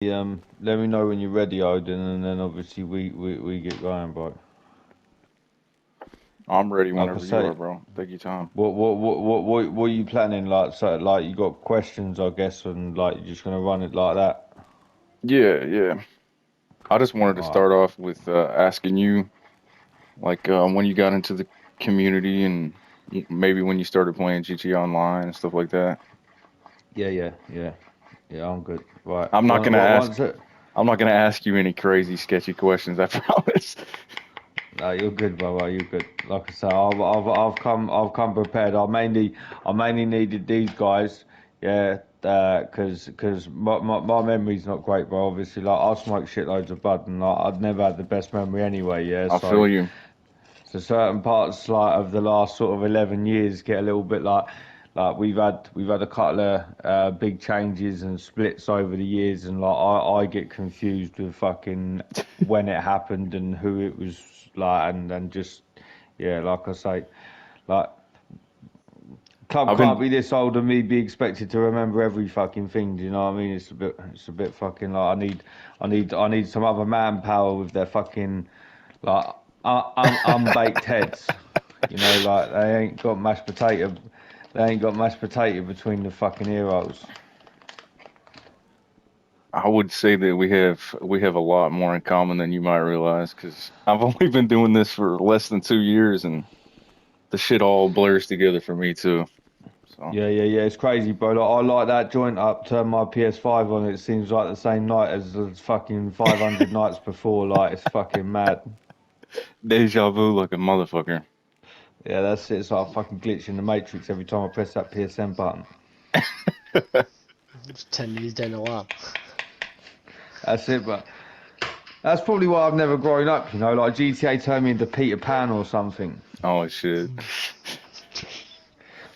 Let me know when you're ready, Odin, and then obviously we get going, bro. I'm ready Like I whenever you are, say, bro. Take your time. what are you planning? Like, so, like you got questions, I guess, and like you're just gonna run it like that. Yeah, yeah. I just wanted to Alright. start off with asking you, like, when you got into the community and maybe when you started playing GTA Online and stuff like that. Yeah. I'm good. Right. I'm not gonna ask. Once it. I'm not gonna ask you any crazy, sketchy questions. I promise. No, you're good, brother. You're good. Like I say, I've come prepared. I mainly needed these guys. Yeah, cause my memory's not great, bro. Obviously, like I smoke shitloads of bud, and like, I'd never had the best memory anyway. Yeah, I so feel you. certain parts like of the last sort of 11 years get a little bit like we've had a couple of big changes and splits over the years, and like I get confused with fucking when it happened and who it was like, and just yeah, like I say, like club I've can't been. be this old and me be expected to remember every fucking thing. Do you know what I mean? It's a bit fucking like I need some other manpower with their fucking like unbaked heads. You know, like They ain't got mashed potato between the fucking heroes. I would say that we have a lot more in common than you might realize, because I've only been doing this for less than 2 years, and the shit all blurs together for me too. So Yeah. It's crazy, bro. Like, I like that joint up. Turn my PS5 on. It seems like the same night as the fucking 500 nights before. Like it's fucking mad. deja vu like a motherfucker. Yeah, that's it. It's like a fucking glitch in the Matrix every time I press that PSN button. It's 10 minutes down the line. That's it, but that's probably why I've never grown up. You know, like GTA turned me into Peter Pan or something. Oh shit.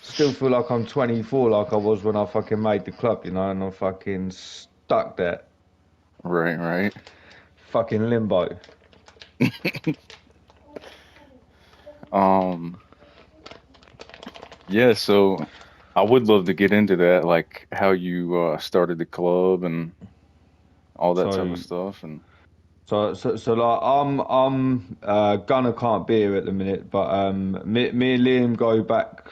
Still feel like I'm 24, like I was when I fucking made the club. You know, and I'm fucking stuck there, Right, right. fucking limbo. Um, yeah, so I would love to get into that, like how you started the club and all that type of So stuff. And So like I'm Gunner can't be here at the minute, but me and Liam go back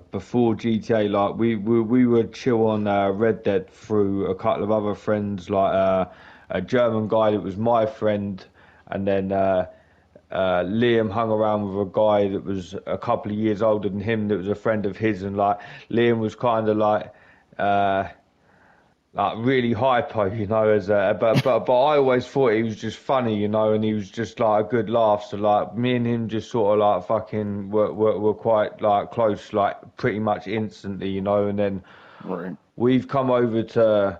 before GTA. Like we would chill on Red Dead through a couple of other friends, like a German guy that was my friend, and then Liam hung around with a guy that was a couple of years older than him that was a friend of his, and like Liam was kind of uh, like really hypo, you know, as a but I always thought he was just funny, you know, and he was just like a good laugh. So like me and him just sort of like fucking were quite like close, like pretty much instantly, you know. And then right, we've come over to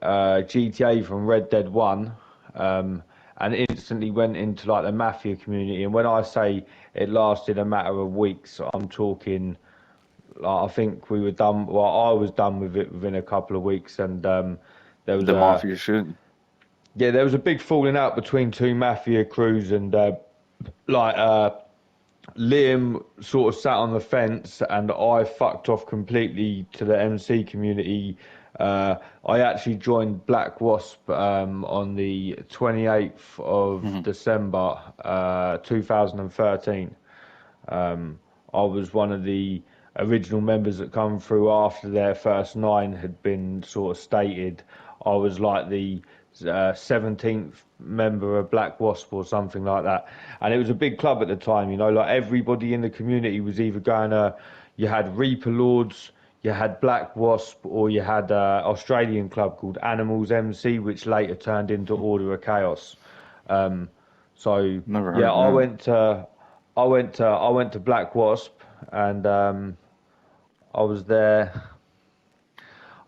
GTA from Red Dead One, um, and instantly went into like the mafia community. And when I say it lasted a matter of weeks, I'm talking like I think we were done. Well, I was done with it within a couple of weeks, and there was the a mafia shit. there was a big falling out between two mafia crews, and like Liam sort of sat on the fence, and I fucked off completely to the MC community. I actually joined Black Wasp on the 28th of Hmm. December 2013. I was one of the original members that come through after their first nine had been sort of stated. I was like the 17th member of Black Wasp or something like that. And it was a big club at the time, you know, like everybody in the community was either going to, you had Reaper Lords, you had Black Wasp, or you had an Australian club called Animals MC, which later turned into Order of Chaos. Um, so Never yeah, heard that. I went to Black Wasp, and I was there.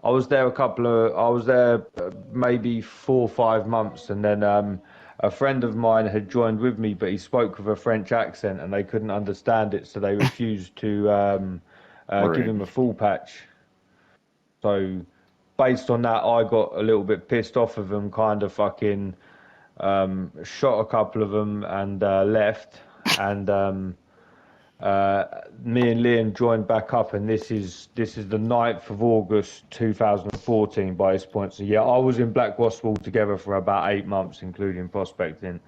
I was there maybe 4 or 5 months, and then a friend of mine had joined with me, but he spoke with a French accent, and they couldn't understand it, so they refused to give Right. him a full patch. So based on that, I got a little bit pissed off of them, kind of fucking shot a couple of them and left. And me and Liam joined back up, and this is the 9th of August 2014 by this point. So yeah, I was in Black Wasp together for about 8 months, including prospecting.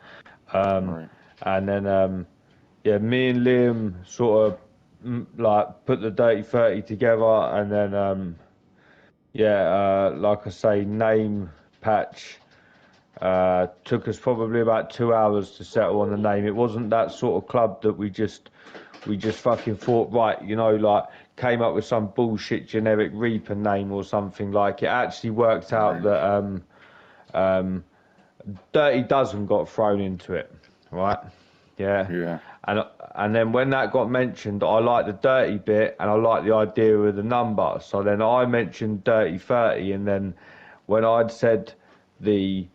Right. And then yeah, me and Liam sort of like put the Dirty 30 together, and then yeah, like I say, name patch. Took us probably about 2 hours to settle on the name. It wasn't that sort of club that we just fucking thought, right, you know, like came up with some bullshit generic Reaper name or something. Like it actually worked out Right. that Dirty Dozen got thrown into it, right? Yeah. Yeah. And then when that got mentioned, I liked the dirty bit and I liked the idea of the number. So then I mentioned Dirty 30, and then when I'd said the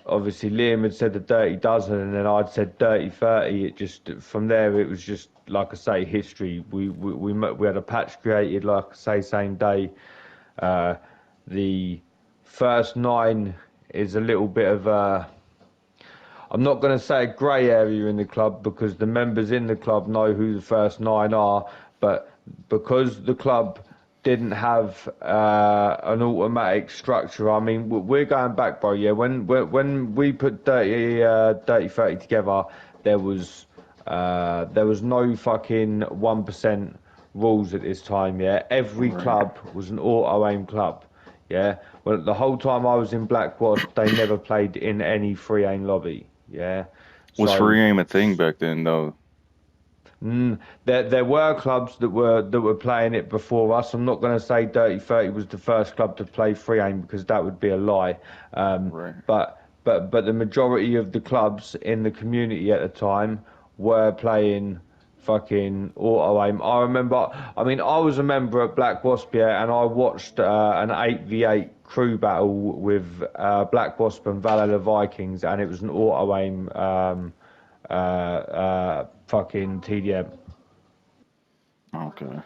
obviously Liam had said the Dirty Dozen, and then I'd said Dirty 30. It just from there it was just like I say history. We had a patch created like I say same day. The first 9 is a little bit of a I'm not going to say a grey area in the club because the members in the club know who the first 9 are, but because the club didn't have an automatic structure, I mean, we're going back, bro. Yeah, when we put Dirty 30 together, there was no fucking 1% rules at this time. Yeah, every Right. club was an auto aim club. Yeah, well, the whole time I was in Black Wasp, they never played in any free aim lobby. Yeah, Was so free aim a thing back then, though? there were clubs that were playing it before us. I'm not going to say Dirty 30 was the first club to play free aim because that would be a lie. Right. But the majority of the clubs in the community at the time were playing fucking auto aim. I remember. I mean, I was a member at Black Wasp, yeah, and I watched an 8v8 crew battle with Black Wasp and Valhalla Vikings, and it was an auto aim. Fucking TDM. Okay.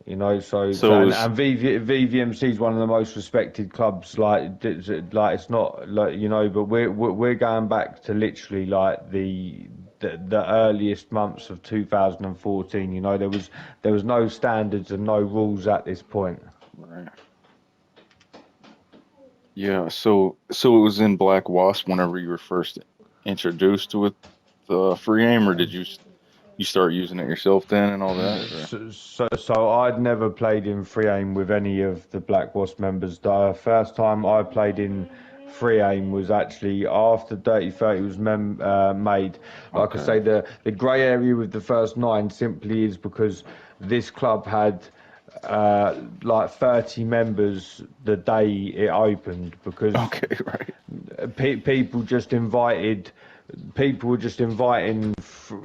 You know, So it was and VVMC is one of the most respected clubs. Like it's not like you know, but we're going back to literally like the earliest months of 2014. You know, there was no standards and no rules at this point. right. Yeah. So it was in Black Wasp whenever you were first introduced with the free aim, or did you start using it yourself then and all that? Or? So I'd never played in free aim with any of the Black Wasp members. The first time I played in free aim was actually after Dirty 30 was made. Like I Okay. say, the grey area with the first 9 simply is because this club had like 30 members the day it opened because Okay. Right. people just invited people were just inviting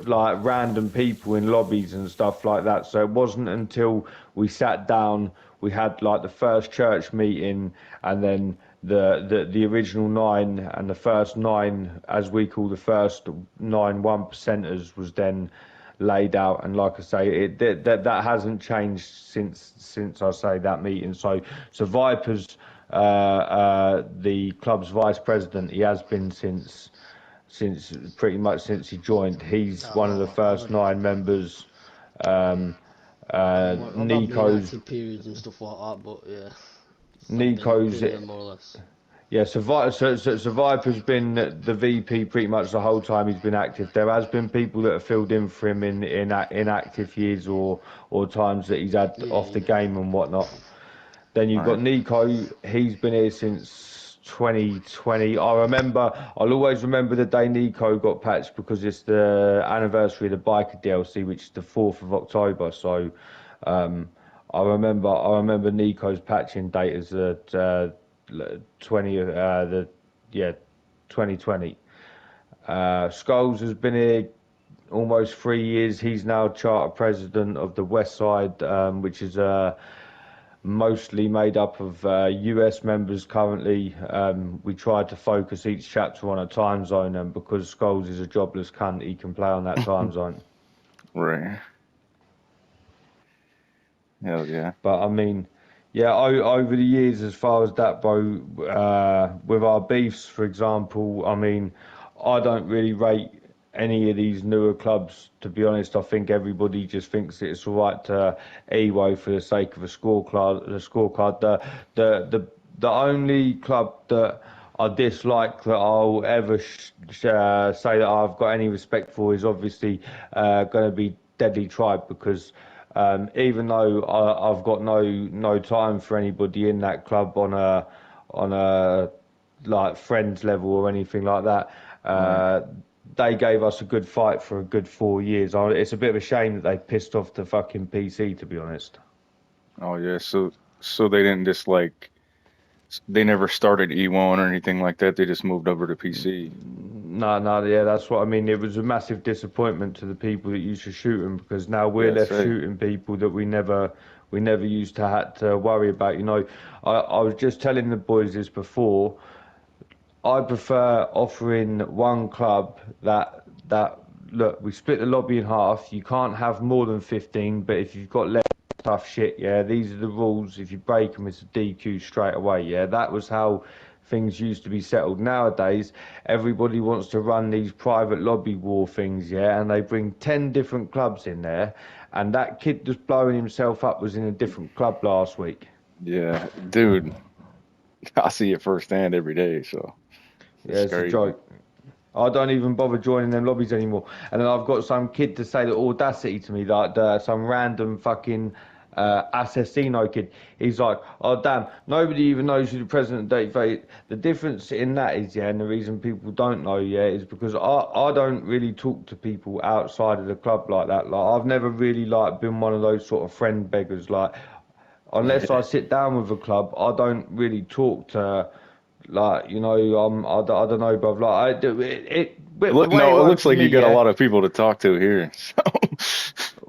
like random people in lobbies and stuff like that. So it wasn't until we sat down, we had like the first church meeting, and then the original 9 and the first 9, as we call the first 9 1%ers, was then laid out. And like I say, that hasn't changed since I say that meeting. So Viper's the club's vice president. He has been since pretty much since he joined. He's one of the first 9 members. I've had my Niko's inactive periods and stuff like that, but yeah, Niko's been here more or less. yeah. So Viper's been the VP pretty much the whole time he's been active. There has been people that have filled in for him in active years or times that he's had off the game and whatnot. Then you've got Right. Niko. He's been here since 2020. I'll always remember the day Niko got patched because it's the anniversary of the 𝚅𝚏𝚘 DLC, which is the 4th of October. So I remember Niko's patching date as the 2020. Skulls has been here almost 3 years. He's now charter president of the West Side, which is mostly made up of US members currently. We tried to focus each chapter on a time zone, and because Skulls is a jobless cunt, he can play on that time zone. Right. Hell yeah. But I mean, yeah, over the years, as far as that, bro, with our beefs, for example, I mean, I don't really rate any of these newer clubs. To be honest, I think everybody just thinks it's all right to EWO for the sake of a scorecard. The only club that I dislike that I'll ever say that I've got any respect for is obviously going to be Deadly Tribe, because even though I've got no time for anybody in that club on a like friends level or anything like that, they gave us a good fight for a good 4 years. It's a bit of a shame that they pissed off the fucking PC, to be honest. Oh yeah, so they didn't just like they never started E1 or anything like that. They just moved over to PC. No, yeah, that's what I mean. It was a massive disappointment to the people that used to shoot them, because now we're Yeah, left say. shooting people that we never used to had to worry about. You know, I was just telling the boys this before. I prefer offering one club that look, we split the lobby in half. You can't have more than 15, but if you've got less tough shit, yeah, these are the rules. If you break them, it's a DQ straight away. Yeah, that was how things used to be settled. Nowadays, everybody wants to run these private lobby war things, yeah, and they bring 10 different clubs in there. And that kid just blowing himself up was in a different club last week. Yeah, dude, I see it firsthand every day, so Yeah, it's it's a crazy. joke. I don't even bother joining them lobbies anymore. And then I've got some kid to say the audacity to me, like some random fucking Assassino kid. He's like, oh damn, nobody even knows who the president of Dirty 30. The difference in that is, yeah, and the reason people don't know, yeah, is because I don't really talk to people outside of the club like that. Like, I've never really like been one of those sort of friend beggars. Like, unless I sit down with a club, I don't really talk to, like, you know, I don't know, bruv. Like, the Look, way it no, it works looks with like me, you got a yeah, lot of people to talk to here.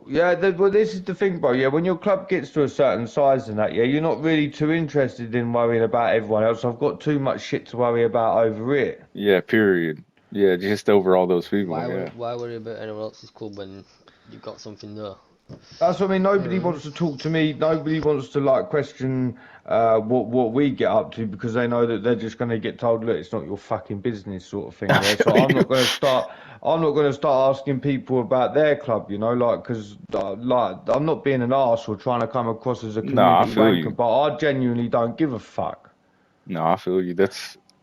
yeah. Well, this is the thing, bro. Yeah, when your club gets to a certain size and that, yeah, you're not really too interested in worrying about everyone else. I've got too much shit to worry about over it. Yeah, period. Yeah, just over all those people. Yeah. Why worry about anyone else's club when you've got something there? That's what I mean. Nobody wants to talk to me. Nobody wants to like question what we get up to, because they know that they're just going to get told, look, it's not your fucking business, sort of thing. I Yeah. So feel I'm you. not going to start. I'm not going to start asking people about their club. You know, like, because like I'm not being an arse or trying to come across as a No, I community feel wanker, you. but I genuinely don't give a fuck. No, I feel you.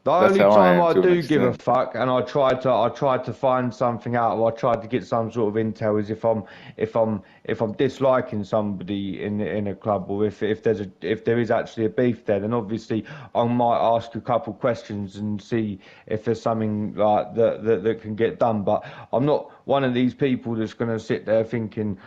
The That's only how I time am I to an do give a extent. fuck, and I tried to find something out, or I tried to get some sort of intel, is if I'm disliking somebody in a club, or if there is actually a beef there, then obviously I might ask a couple questions and see if there's something like that can get done. But I'm not one of these people that's going to sit there thinking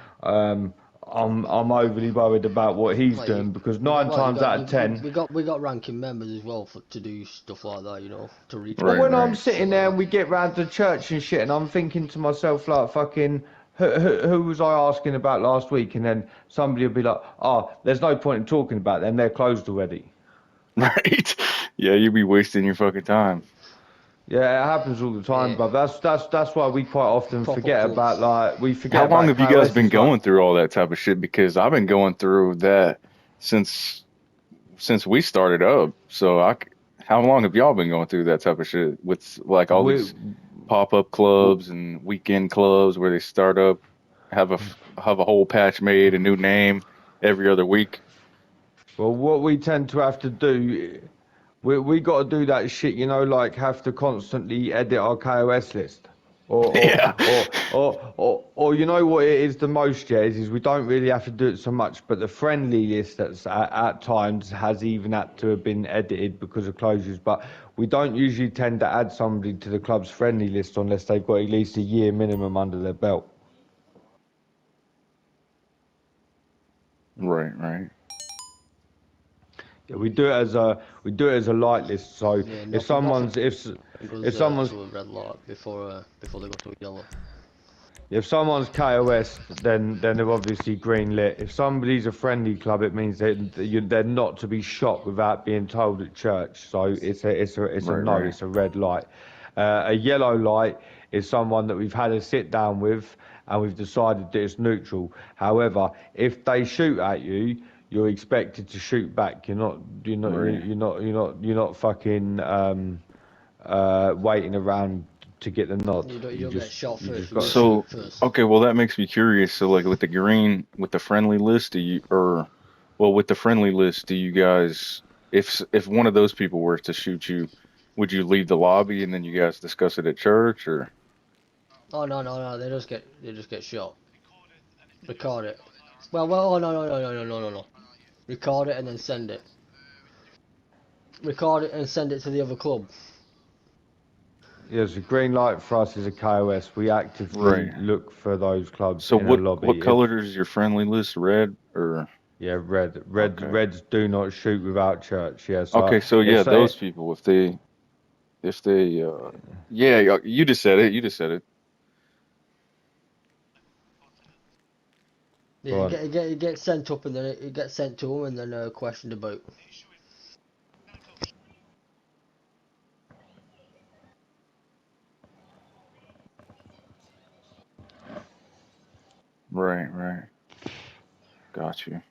I'm overly worried about what he's Like doing, because you got nine well, times out of ten. we got ranking members as well to do stuff like that, you know, to reach But Right, people when and I'm right. shit sitting like there that. and we get round to church and shit, and I'm thinking to myself, like, fucking, who was I asking about last week? And then somebody will be like, oh, there's no point in talking about them, they're closed already. Right. Yeah, you be wasting your fucking time. Yeah, it happens all the time, Yeah, but that's why we quite often proper forget clubs. about, like, we forget How long about have you guys KOS. been It's like, going through all that type of shit? Because I've been going through that since we started up. So how long have y'all been going through that type of shit with like all we, these pop-up clubs and weekend clubs where they start up, have a whole patch made, a new name every other week? well, what we tend to have to do, we got to do that shit, you know, like have to constantly edit our KOS list. Yeah. Or you know what it is the most, yeah, is we don't really have to do it so much, but the friendly list that's at times has even had to have been edited because of closures. But we don't usually tend to add somebody to the club's friendly list unless they've got at least a year minimum under their belt. Right, right. Yeah, we do it as a light list. So Yeah, if nothing someone's if someone's to a red light before they go to a yellow. If someone's KOS, then they're obviously green lit. If somebody's a friendly club, it means they're not to be shot without being told at church. So it's a Right, no, right. it's a red light. A yellow light is someone that we've had a sit down with and we've decided that it's neutral. However, if they shoot at you, you're expected to shoot back. Right. You're not fucking waiting around to get the nod. You don't get shot first. You got. So, shoot first. okay, well that makes me curious. So like with the green, with the friendly list, with the friendly list, do you guys, if one of those people were to shoot you, would you leave the lobby and then you guys discuss it at church, or? Oh no. They just get shot. Record it. Oh no. Record it and then send it. Record it and send it to the other club. Yes, a green light for us is a KOS. We actively look for those clubs So in a lobby. what color is your friendly list? Red or? Yeah, red. Okay. Reds do not shoot without church. Yeah. So okay, so yeah, those people, if they, yeah, you just said it. Yeah, it gets sent up and then it gets sent to them and then questioned about. Right. Got you.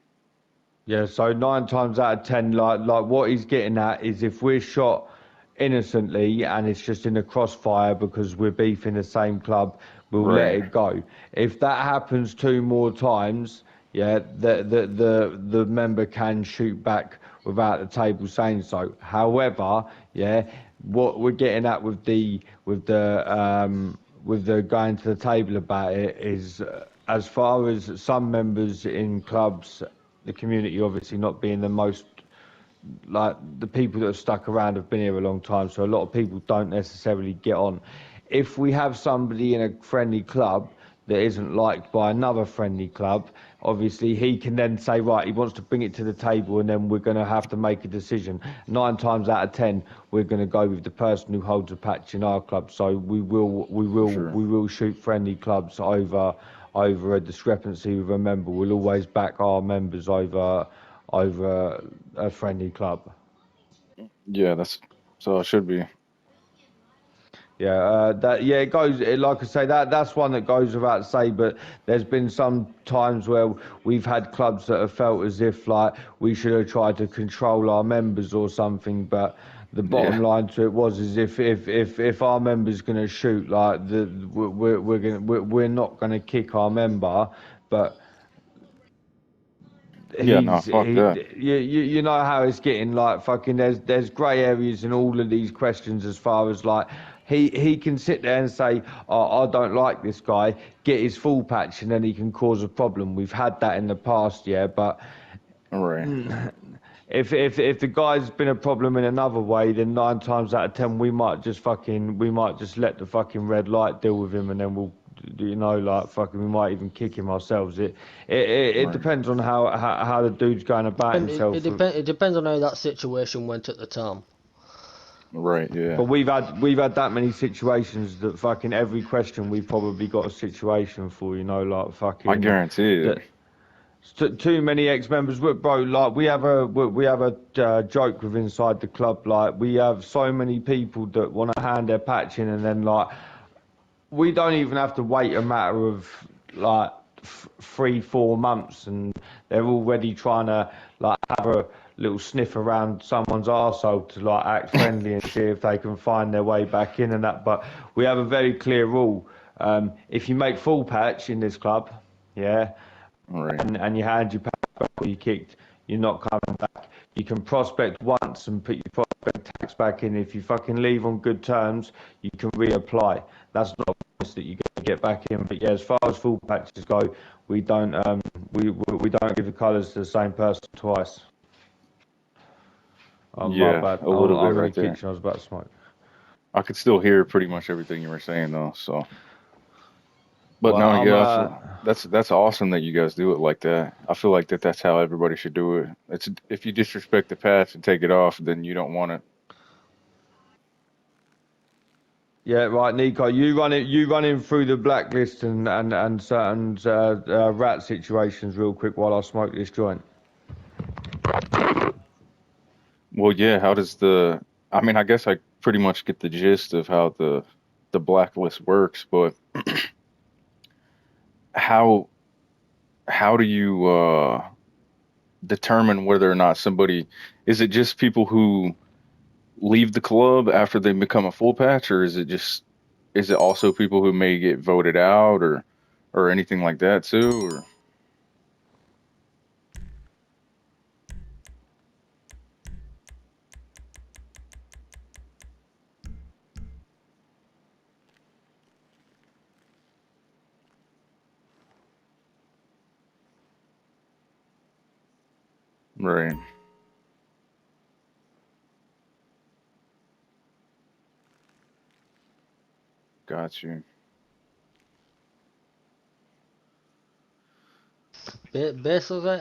Yeah, so 9 times out of 10, like what he's getting at is if we're shot innocently and it's just in a crossfire because we're beefing the same club, we'll let it go. If that happens 2 more times, yeah, the member can shoot back without the table saying so. However, yeah, what we're getting at with the going to the table about it is as far as some members in clubs, the community obviously not being the most, like the people that have stuck around have been here a long time, so a lot of people don't necessarily get on. If we have somebody in a friendly club that isn't liked by another friendly club, obviously he can then say, right, he wants to bring it to the table, and then we're going to have to make a decision. 9 times out of 10, we're going to go with the person who holds a patch in our club. So we will shoot friendly clubs over a discrepancy with a member. We'll always back our members over a friendly club. Yeah, that's so it should be. Yeah, it goes, like I say, that's one that goes without say, but there's been some times where we've had clubs that have felt as if like we should have tried to control our members or something, but the bottom line to it was is if our member's going to shoot, like we're not going to kick our member, but Fuck that. you know how it's getting, like fucking there's grey areas in all of these questions as far as like he can sit there and say, oh, I don't like this guy, get his full patch, and then he can cause a problem. We've had that in the past, yeah, but if the guy's been a problem in another way, then 9 times out of 10 we might just let the fucking red light deal with him, and then we'll, you know, like fucking we might even kick him ourselves. It depends on how the dude's going about himself. It depends on how that situation went at the time. Right, yeah. But we've had that many situations that fucking every question we've probably got a situation for, you know, like fucking. I guarantee it. Too many ex-members, bro. Like we have a joke with inside the club. Like we have so many people that want to hand their patch in, and then like we don't even have to wait a matter of like 3-4 months, and they're already trying to like have a little sniff around someone's arsehole to like act friendly and see if they can find their way back in and that. But we have a very clear rule. If you make full patch in this club, yeah, and you hand your patch back or you kicked, you're not coming back. You can prospect once and put your prospect tax back in. If you fucking leave on good terms, you can reapply. That's not a promise that you get back in. But yeah, as far as full patches go, we don't we don't give the colours to the same person twice. My bad. A little bit right there. Kitchen, I was about to smoke. I could still hear pretty much everything you were saying though, so. But that's awesome that you guys do it like that. I feel like that's how everybody should do it. It's if you disrespect the patch and take it off, then you don't want it. Yeah, right, Nico. You running through the blacklist and certain rat situations real quick while I smoke this joint. Well, yeah. How does I mean, I guess I pretty much get the gist of how the blacklist works, but how do you determine whether or not somebody, is it just people who leave the club after they become a full patch, or is it just is it also people who may get voted out or anything like that too? Or right. Got you. Basically,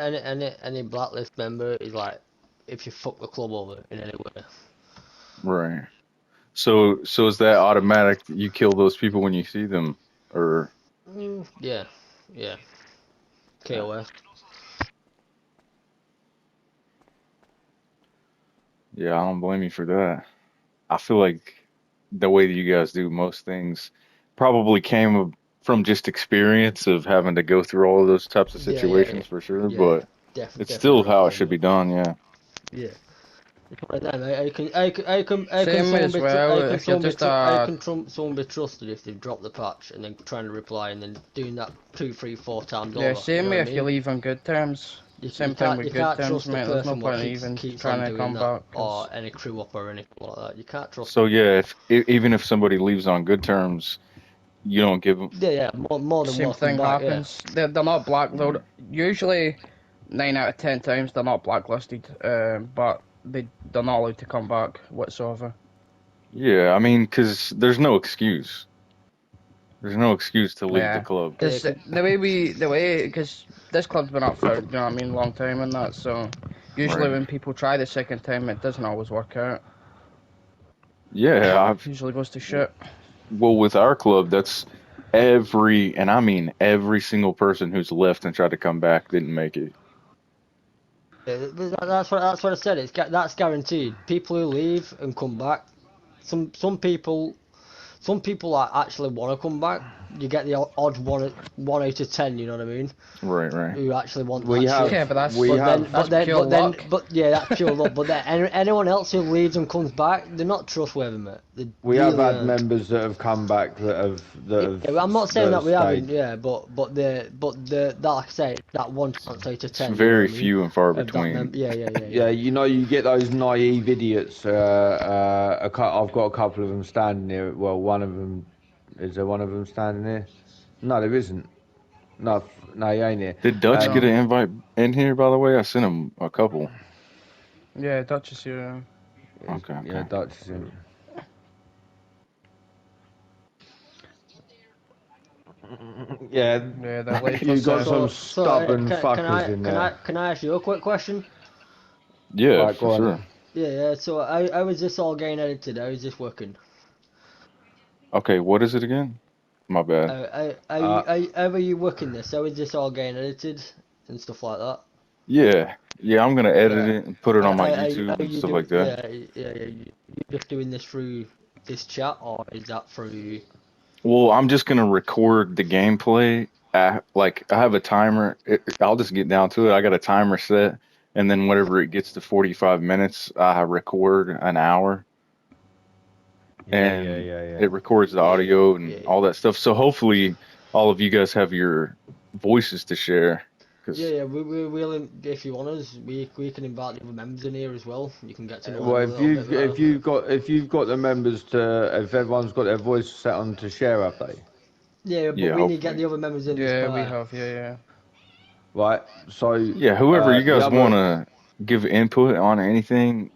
any blacklist member is like if you fuck the club over in any way. Right. So is that automatic that you kill those people when you see them, or Yeah, yeah. KOS. yeah, I don't blame you for that. I feel like the way that you guys do most things probably came from just experience of having to go through all of those types of Yeah, yeah, yeah. situations for sure, Yeah, but it's still definitely. how it Yeah, should no. be done, yeah. Yeah. It's one of them. I can Same someone as be well. I can If you're someone be just I a can someone be trusted if they've dropped the patch and then trying to reply and then doing that 2, 3, 4 times yeah, over. You same know way what I if you mean? leave on good terms. Same thing You with good can't terms, trust the mate. There's no person what point in even keeps trying on to doing come that back, or because any crew up or anything like that. You can't trust So them. yeah, even if somebody leaves on good terms, you don't give them. Yeah, yeah, more than same welcome thing back. Yeah. happens. They're not black. Usually 9 out of 10 times they're not blacklisted, but they're not allowed to come back whatsoever. Yeah, I mean, because there's no excuse. There's no excuse to leave the Yeah, club. Yeah, because because this club's been up for, you know what I mean, long time and that. So usually Right. when people try the second time, it doesn't always work out. Yeah, Usually goes to shit. well, with our club, that's and I mean every single person who's left and tried to come back didn't make it. that's what I said. That's guaranteed. People who leave and come back. Some people like actually want to come back. You get the odd one out of 10. You know what I mean? Right, right. Who actually want We that shit. have, Yeah, but we have, that's pure luck. But yeah, that's pure luck. But then anyone else who leaves and comes back, they're not trustworthy, mate. They we have really had aren't. members that have come back Yeah, I'm not saying that that have we haven't, stayed. yeah, that like I say, that one chance out of It's 10, you know what very I mean? few and far Of that between. yeah, Yeah, you know, you get those naive idiots. I've got a couple of them standing here. Well, one of them, is there one of them standing here? No, there isn't. No, he ain't here. Did Dutch get No. an invite in here, by the way? I sent him a couple. Yeah, Dutch is here. Okay, Yeah, okay. Dutch is in. Yeah, Yeah, they're late for you got some certain. stubborn fuckers in there. can I ask you a quick question? Yeah, Right, for go on sure. then. Yeah. So how is this all getting edited? How is this working? Okay, what is it again? My bad. Uh, How are you working this? How is this all getting edited and stuff like that? Yeah, yeah, I'm gonna edit Yeah. it and put it on my YouTube Are and you stuff do? like that. You just doing this through this chat, or is that through? Well, I'm just gonna record the gameplay. Like I have a timer. I'll just get down to it. I got a timer set, and then whenever it gets to 45 minutes, I record an hour, and yeah. it records the Yeah, audio and yeah. all that stuff. So hopefully, all of you guys have your voices to share. Cause We will. If you want us, we can invite the other members in here as well. You can get to know Well, them a little bit better. if you've got the members if everyone's got their voice set on to share update, Yeah, but yeah, we need to get hopefully, the other members in this Yeah, we part. have. Yeah. right? So yeah. Whoever you the guys want other to give input on anything.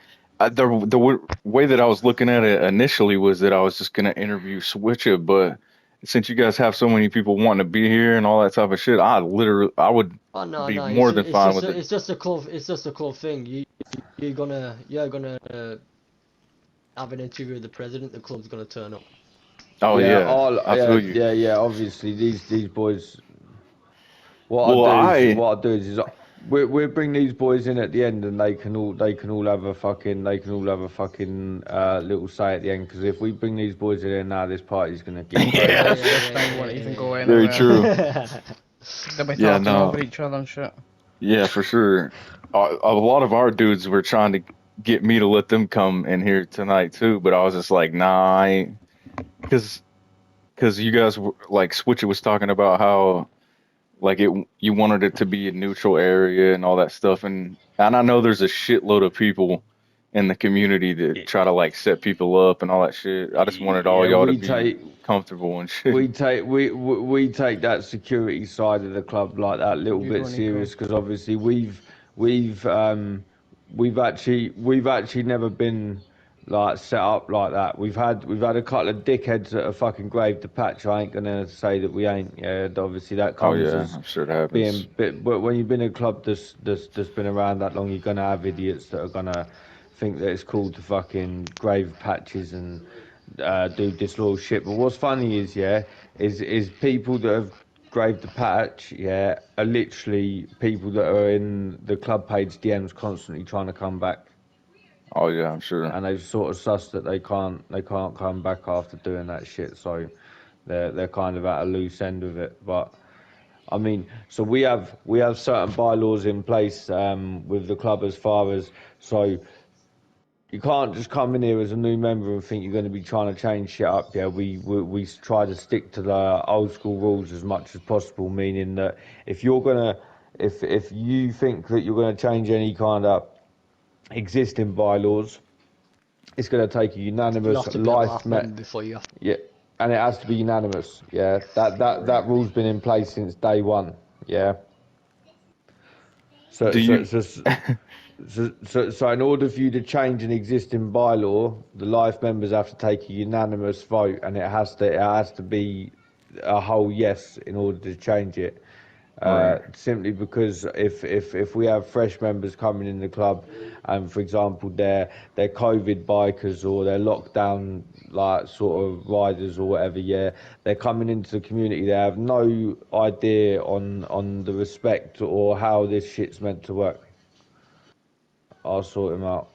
Way that I was looking at it initially was that I was just gonna interview Switcher, but since you guys have so many people wanting to be here and all that type of shit, I would Oh no, be no, more than fine with it. it's just a club. It's just a club thing. You're gonna have an interview with the president. The club's gonna turn up. Oh yeah, yeah, all I feel you. yeah. Obviously, these boys. Well, What I do is we bring these boys in at the end, and they can all have a fucking little say at the end. Because if we bring these boys in here now, this party's gonna get crazy. Yeah, This thing won't even go very anywhere. true. They'll be Yeah, talking no, over each other and shit. yeah, for sure. A lot of our dudes were trying to get me to let them come in here tonight too, but I was just like, nah, I ain't, because because you guys like Switchy was talking about how like you wanted it to be a neutral area and all that stuff, and I know there's a shitload of people in the community that try to like set people up and all that shit. I just wanted all Yeah, y'all to we be take comfortable and shit. we take that security side of the club like that little You bit go, Niko. serious because obviously we've we've actually never been like set up like that. We've had a couple of dickheads that have fucking graved the patch. I ain't gonna say that we ain't. Yeah, obviously that Oh comes yeah, as I'm sure it happens. being bit. But when you've been in a club that's been around that long, you're gonna have idiots that are gonna think that it's cool to fucking grave patches and do disloyal shit. But what's funny is is people that have graved the patch, are literally people that are in the club page DMs constantly trying to come back, Oh yeah, I'm sure. and they've sort of sussed that they can't come back after doing that shit. So they're kind of at a loose end with it, but. I mean, so we have certain bylaws in place with the club as far as so you can't just come in here as a new member and think you're going to be trying to change shit up. Yeah, we try to stick to the old school rules as much as possible. Meaning that if you're gonna, if you think that you're going to change any kind of existing bylaws, it's going to take a You unanimous have to be a life laugh met. member before you have. Yeah, and it has to be unanimous. Yeah, that rule's been in place since day one. Yeah. So Do so you? so. So in order for you to change an existing bylaw, the life members have to take a unanimous vote, and it has to be a whole yes in order to change it. Right. Simply because if we have fresh members coming in the club, and for example they're COVID bikers or they're lockdown like sort of riders or whatever, they're coming into the community. They have no idea on the respect or how this shit's meant to work. I'll sort him out.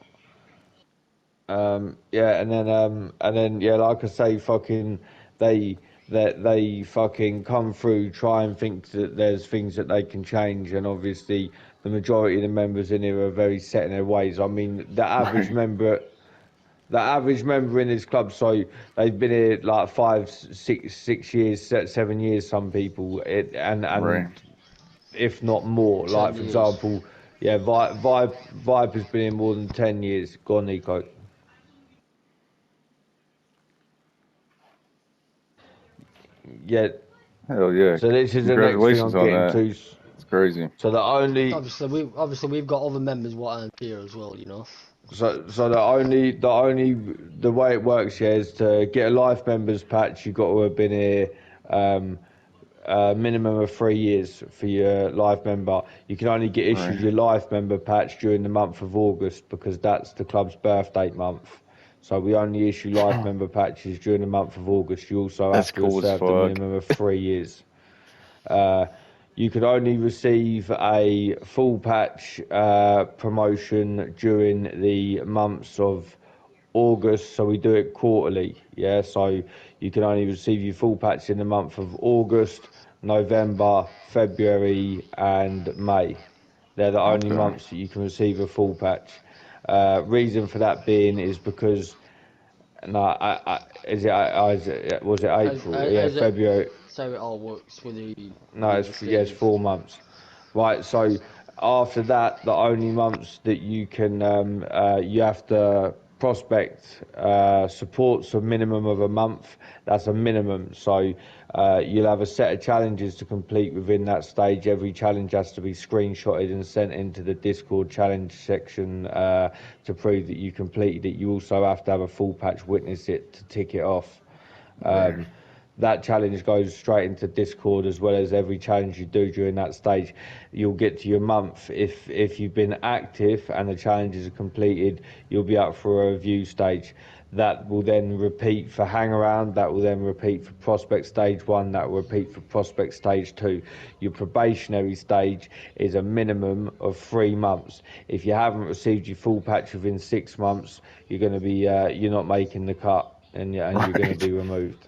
And then like I say, fucking they they fucking come through, try and think that there's things that they can change, and obviously the majority of the members in here are very set in their ways. I mean, Right. the average member in this club, so they've been here like 5, 6 years, 7 years. Some people, and Right. if not more. Like 10 for years. example, Viper's been here more than 10 years. Go on, Nico. Yeah. Hell yeah. So this is the next thing Congratulations I'm on getting that. to. It's crazy. So the only Obviously we've got other members what aren't here as well, you know. the way it works, is to get a life members patch, you've got to have been here a minimum of 3 years for your life member. You can only get issued Right. your life member patch during the month of August because that's the club's birthday month. So we only issue life member patches during the month of August. You also That's have to have cool as served a fuck. minimum of 3 years. Uh, you could only receive a full patch promotion during the months of August, so we do it quarterly. Yeah, so you can only receive your full patch in the month of August, November, February, and May. They're the only Okay. months that you can receive a full patch. Reason for that being is because no, was it April? Yeah, As it February. so it all works with the No, with the it's stages. 4 months. Right, so after that, the only months that you can you have to prospect supports a minimum of a month. That's a minimum. So you'll have a set of challenges to complete within that stage. Every challenge has to be screenshotted and sent into the Discord challenge section to prove that you completed it. You also have to have a full patch witness it to tick it off. Right. Um, that challenge goes straight into Discord as well as every challenge you do during that stage. You'll get to your month. If you've been active and the challenges are completed, you'll be up for a review stage. That will then repeat for hang around. That will then repeat for prospect stage 1. That will repeat for prospect stage 2. Your probationary stage is a minimum of 3 months. If you haven't received your full patch within 6 months, you're going to be you're not making the cut, and you're going to Right. be removed.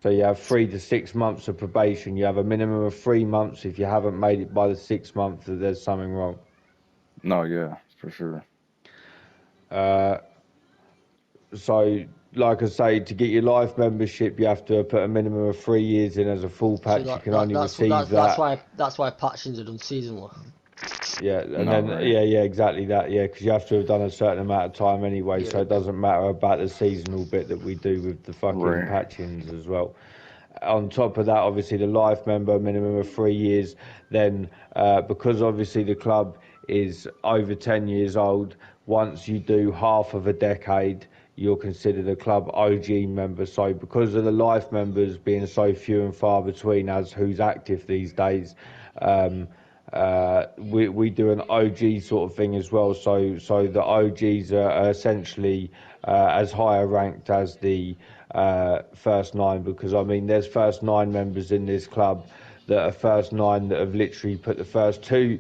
So you have 3 to 6 months of probation. You have a minimum of 3 months. If you haven't made it by the 6 months, there's something wrong. No, yeah, for sure. Uh, so like I say, to get your life membership, you have to put a minimum of 3 years in as a full So patch. You can only receive that's that. why patchings are done seasonally. Yeah, and No, then right. yeah, exactly that. Yeah, because you have to have done a certain amount of time anyway, so Yeah. it doesn't matter about the seasonal bit that we do with the fucking Right. patchings as well. On top of that, obviously the life member minimum of 3 years. Then because obviously the club is over 10 years old, once you do half of a decade, you're considered a club OG member. So because of the life members being so few and far between as who's active these days, we do an OG sort of thing as well. So the OGs are essentially as higher ranked as the first nine, because I mean there's first nine members in this club that are first nine that have literally put the first two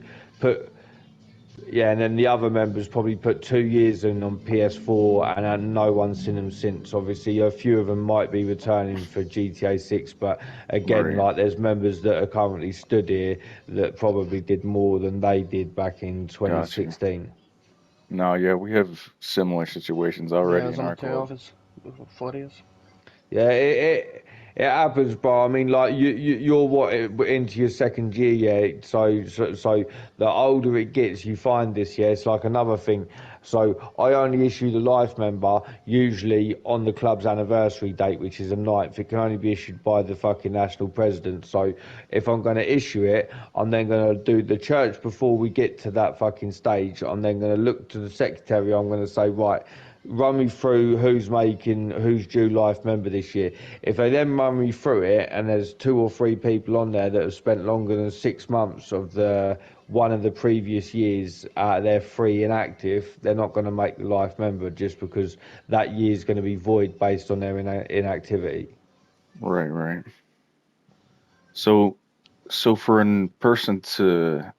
yeah, and then the other members probably put 2 years in on PS4, and no one's seen them since. Obviously, a few of them might be returning for GTA 6, but again, Right. like there's members that are currently stood here that probably did more than they did back in Gotcha. 2016. No, yeah, we have similar situations Yeah, already there's in only our 2 club. of us. 4 years. Yeah, it happens, bro. I mean, like you're what into your second year, yeah. So the older it gets, you find this, yeah. It's like another thing. So I only issue the life member usually on the club's anniversary date, which is the 9th. It can only be issued by the fucking national president. So if I'm going to issue it, I'm then going to do the church before we get to that fucking stage. I'm then going to look to the secretary. I'm going to say, right, run me through who's due life member this year. If they then run me through it and there's 2 or 3 people on there that have spent longer than 6 months of the one of the previous years out of their 3 inactive, they're not going to make the life member just because that year is going to be void based on their inactivity. Right, right. So, so for a person to,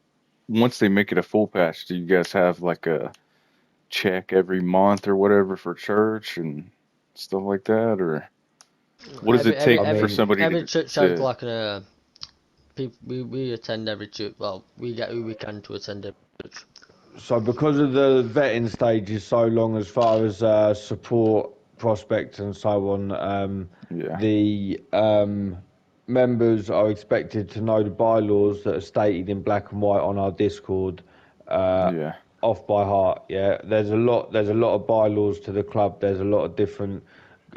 once they make it a full patch, do you guys have like a check every month or whatever for church and stuff like that, or what does it Every take I for every mean, somebody every to church has to like a people we attend every church. Well, we get who we can to attend every church. so because of the vetting stage is so long as far as support prospects and so on, yeah, the members are expected to know the bylaws that are stated in black and white on our Discord yeah, off by heart. Yeah, there's a lot of bylaws to the club. There's a lot of different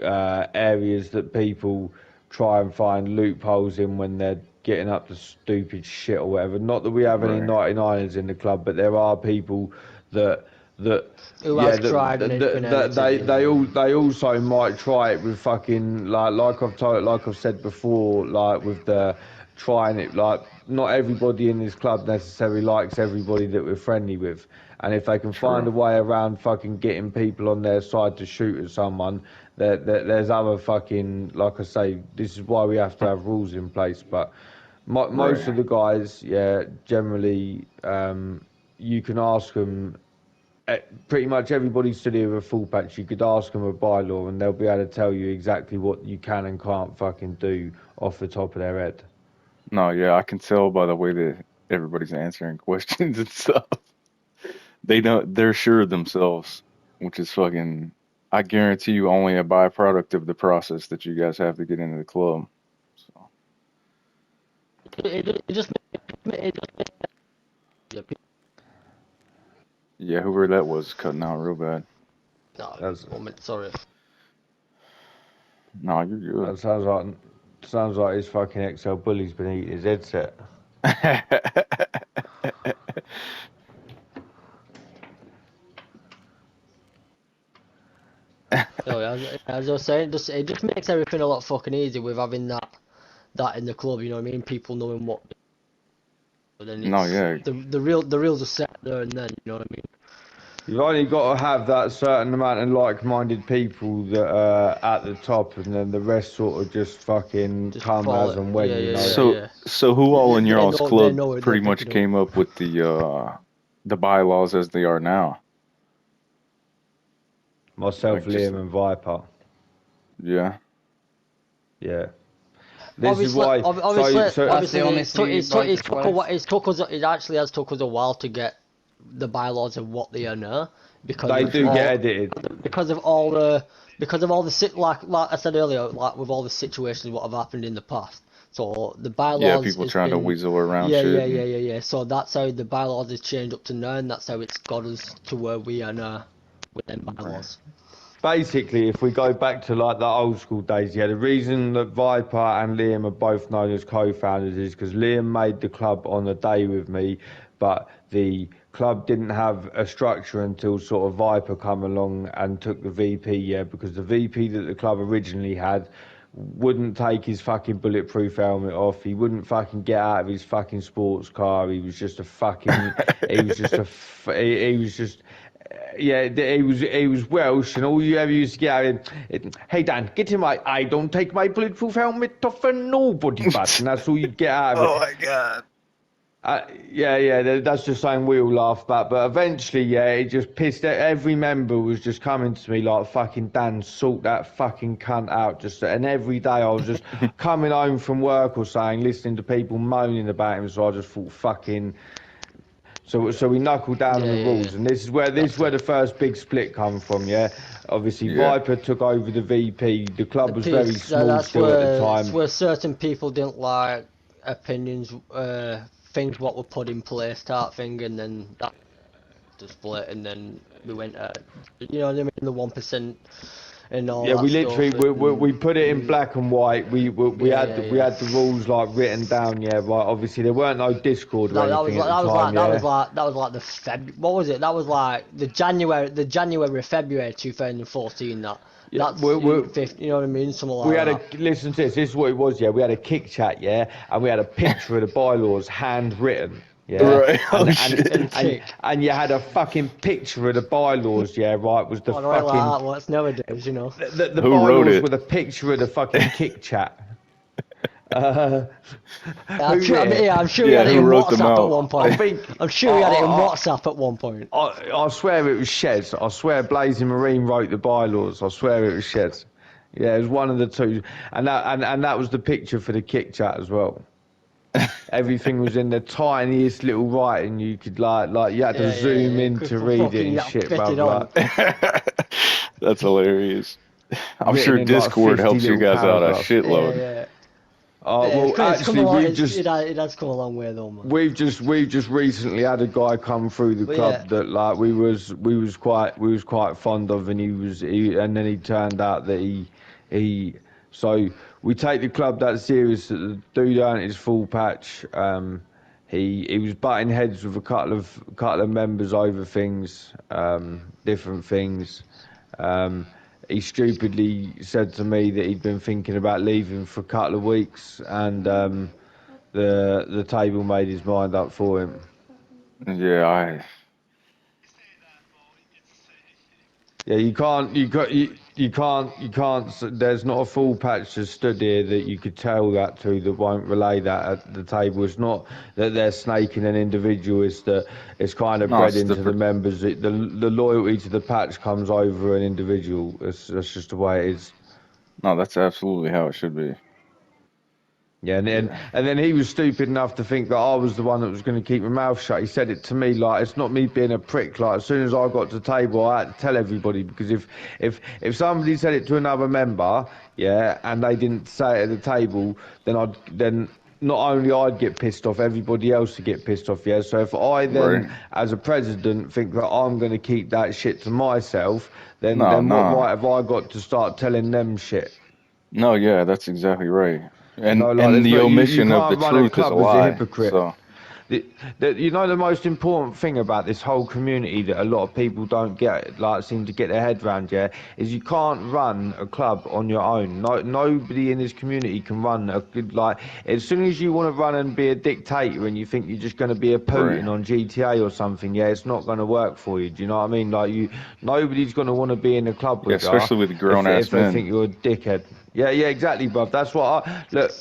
areas that people try and find loopholes in when they're getting up to stupid shit or whatever. Not that we have any right, 99ers in the club, but there are people that that Who yeah, has tried and it's been they edited, you know. they also might try it with fucking like I've said before, like with the trying it, like not everybody in this club necessarily likes everybody that we're friendly with, and if they can find true, a way around fucking getting people on their side to shoot at someone, there's other fucking, like I say, this is why we have to have rules in place. But most right. of the guys, yeah, generally, you can ask them. Pretty much everybody stood here with a full patch. You could ask them a bylaw, and they'll be able to tell you exactly what you can and can't fucking do off the top of their head. No, yeah, I can tell by the way that everybody's answering questions and stuff. They don't, they're sure of themselves, which is fucking, I guarantee you only a byproduct of the process that you guys have to get into the club. So, It just yeah, yeah, whoever that was cutting out real bad. no, That's moment, sorry. No, you're good. that sounds like his fucking 𝚂𝚘𝚊𝚍 been eating his headset. So yeah, as I was saying, it just makes everything a lot fucking easier with having that in the club. You know what I mean? People knowing what. But then No, it's yeah, the reels are set there and then. You know what I mean? You've only got to have that certain amount of like-minded people that are at the top, and then the rest sort of just fucking Just come follow as it. and Yeah, when, yeah, you know. yeah, So, yeah. so who all in your all's They club know what they're pretty much picking up. came up with the bylaws as they are now? Myself, Like just, Liam, and Viper. yeah, Yeah. This is Obviously, why. obviously, So That's the obviously, only 3 boys that's left. it actually has took us a while to get the bylaws of what they are now. because They of do all, get edited. because of all the like I said earlier, like with all the situations what have happened in the past. So the bylaws Yeah, people has trying to been, weasel around yeah, shit. yeah. So that's how the bylaws has changed up to now, and that's how it's got us to where we are now with them bylaws. Basically, if we go back to like the old school days, yeah, the reason that Viper and Liam are both known as co-founders is because Liam made the club on the day with me, but the club didn't have a structure until sort of Viper come along and took the VP, yeah, because the VP that the club originally had wouldn't take his fucking bulletproof helmet off. He wouldn't fucking get out of his fucking sports car. He was just a fucking. He was just a. He was just. Yeah, he was Welsh, and all you ever used to get out of him. Hey Dan, get him. I don't take my bulletproof helmet off for nobody, but and that's all you get out of it. Oh my god. Yeah, that's just something we all laugh about. But eventually, yeah, it just pissed. Every member was just coming to me like, fucking Dan, sort that fucking cunt out. Just and every day I was just coming home from work or saying, listening to people moaning about him. So I just thought, fucking. So we knuckled down on the rules, and this is where the first big split come from. Yeah, obviously Viper took over the VP. The club was very small still at the time. That's where certain people didn't like opinions, things what were put in place, type thing, and then that the split, and then we went, you know what I mean, the 1%. And all yeah, that we literally stuff, we put it in black and white. We had the rules like written down. Yeah, right. Obviously there weren't no Discord or anything at the time. That was like the what was it? That was like the February 2014. That's you know what I mean. Something like we had that. listen to this. This is what it was. Yeah, we had a kick chat. Yeah, and we had a picture of the bylaws handwritten. Yeah, Right. and you had a fucking picture of the bylaws. Yeah, right. Was the fucking like that, what's nowadays, you know. The Who wrote bylaws it? with a picture of the fucking kick chat. I'm sure we had it in WhatsApp at one point. I'm sure we had it in WhatsApp at one point. I swear it was Shez. I swear 𝚂𝚗𝚘 wrote the bylaws. I swear it was Shez. Yeah, it was one of the two, and that was the picture for the kick chat as well. Everything was in the tiniest little writing. You could like you had to zoom in to read it and shit, bro. That's hilarious. I'm sure Discord helps you guys out a shitload. Yeah. Well, actually, it has come a long way though, man. We've just recently had a guy come through the club that like we was quite fond of, and and then he turned out that he so we take the club that serious. The dude earned his full patch. He was butting heads with a couple of members over things, different things. He stupidly said to me that he'd been thinking about leaving for a couple of weeks, and the table made his mind up for him. Yeah, you can't. There's not a full patch that stood here that you could tell that to that won't relay that at the table. It's not that they're snaking an individual. It's that it's kind of bred into the members. The loyalty to the patch comes over an individual. That's just the way it is. No, that's absolutely how it should be. Yeah, and then he was stupid enough to think that I was the one that was going to keep my mouth shut. He said it to me like, it's not me being a prick. Like, as soon as I got to the table, I had to tell everybody, because if somebody said it to another member, yeah, and they didn't say it at the table, then not only I'd get pissed off, everybody else would get pissed off. Yeah, so if I then, as a president, think that I'm going to keep that shit to myself, then what right have I got to start telling them shit? No, yeah, that's exactly right. And the omission of the truth is a lie. So. You know, the most important thing about this whole community that a lot of people don't seem to get their head around, yeah, is you can't run a club on your own. Nobody in this community can run a good, as soon as you want to run and be a dictator and you think you're just going to be a Putin on GTA or something, yeah, it's not going to work for you. Do you know what I mean? Nobody's going to want to be in a club with you, especially with grown-ass men. If they think you're a dickhead. Yeah, exactly, bruv. That's what look.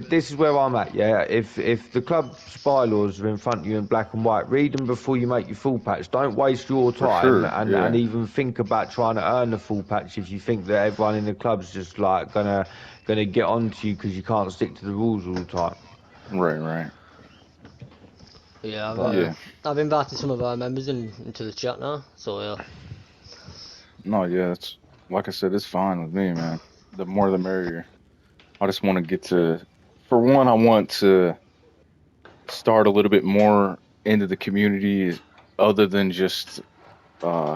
This is where I'm at. Yeah, if the club's bylaws are in front of you in black and white, read them before you make your full patch. Don't waste your time and even think about trying to earn the full patch if you think that everyone in the club's just gonna get onto you because you can't stick to the rules all the time. Right. Yeah, But Yeah. I've invited some of our members into the chat now, so yeah. No, yeah, it's like I said, it's fine with me, man. The more the merrier. I just want to get to, for one, I want to start a little bit more into the community other than just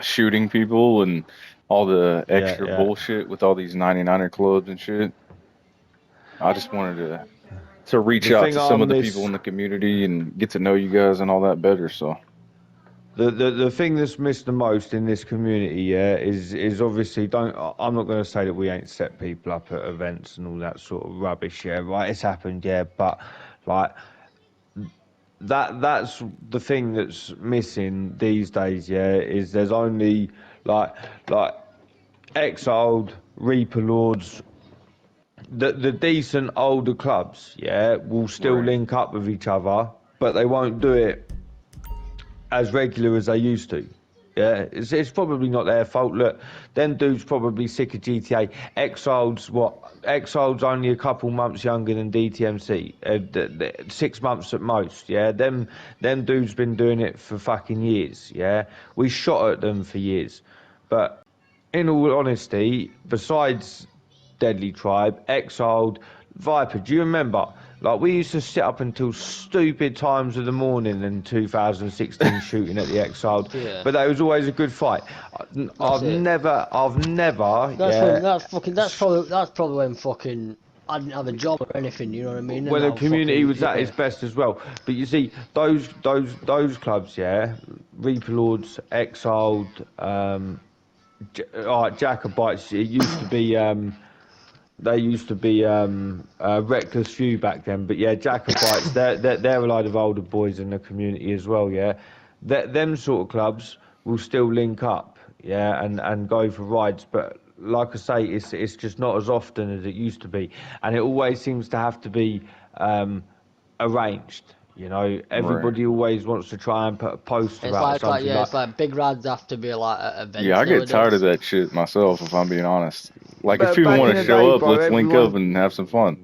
shooting people and all the yeah, extra yeah. bullshit with all these 99er clubs and shit. I just wanted to reach The out thing to I some of the people miss, in the community and get to know you guys and all that better. So the thing that's missed the most in this community, yeah, is obviously I'm not going to say that we ain't set people up at events and all that sort of rubbish, yeah, right? It's happened, yeah, but like that's the thing that's missing these days, yeah, is there's only like like ex-old Reaper Lords, the decent older clubs, yeah, will still right, link up with each other, but they won't do it as regular as they used to. Yeah, it's probably not their fault. Look, them dudes probably sick of GTA. Exiled's what? Exiled's only a couple months younger than DTMC. 6 months at most. Yeah, them dudes been doing it for fucking years. Yeah, we shot at them for years, but in all honesty, besides Deadly Tribe, Exiled, Viper, do you remember? Like, we used to sit up until stupid times of the morning in 2016 shooting at the Exiled, Yeah. but that was always a good fight. That's it. I've never, That's yeah, when that's probably when fucking I didn't have a job or anything, you know what I mean? And when the I was community fucking was at its best as well. But you see, those clubs, yeah, Reaper Lords, Exiled, Jacobites, it used to be, they used to be reckless few back then, but yeah, Jacobites, they're a load of older boys in the community as well, yeah. Them sort of clubs will still link up, yeah, and go for rides, but like I say, it's just not as often as it used to be, and it always seems to have to be arranged. You know, right. everybody always wants to try and put a poster it's out or like something yeah, like. it's like big rides have to be like at Yeah, events I get tired of nowadays. that shit myself, if I'm being honest. Like, if But people back want in to the show day, up, bro, let's link up everyone. and have some fun.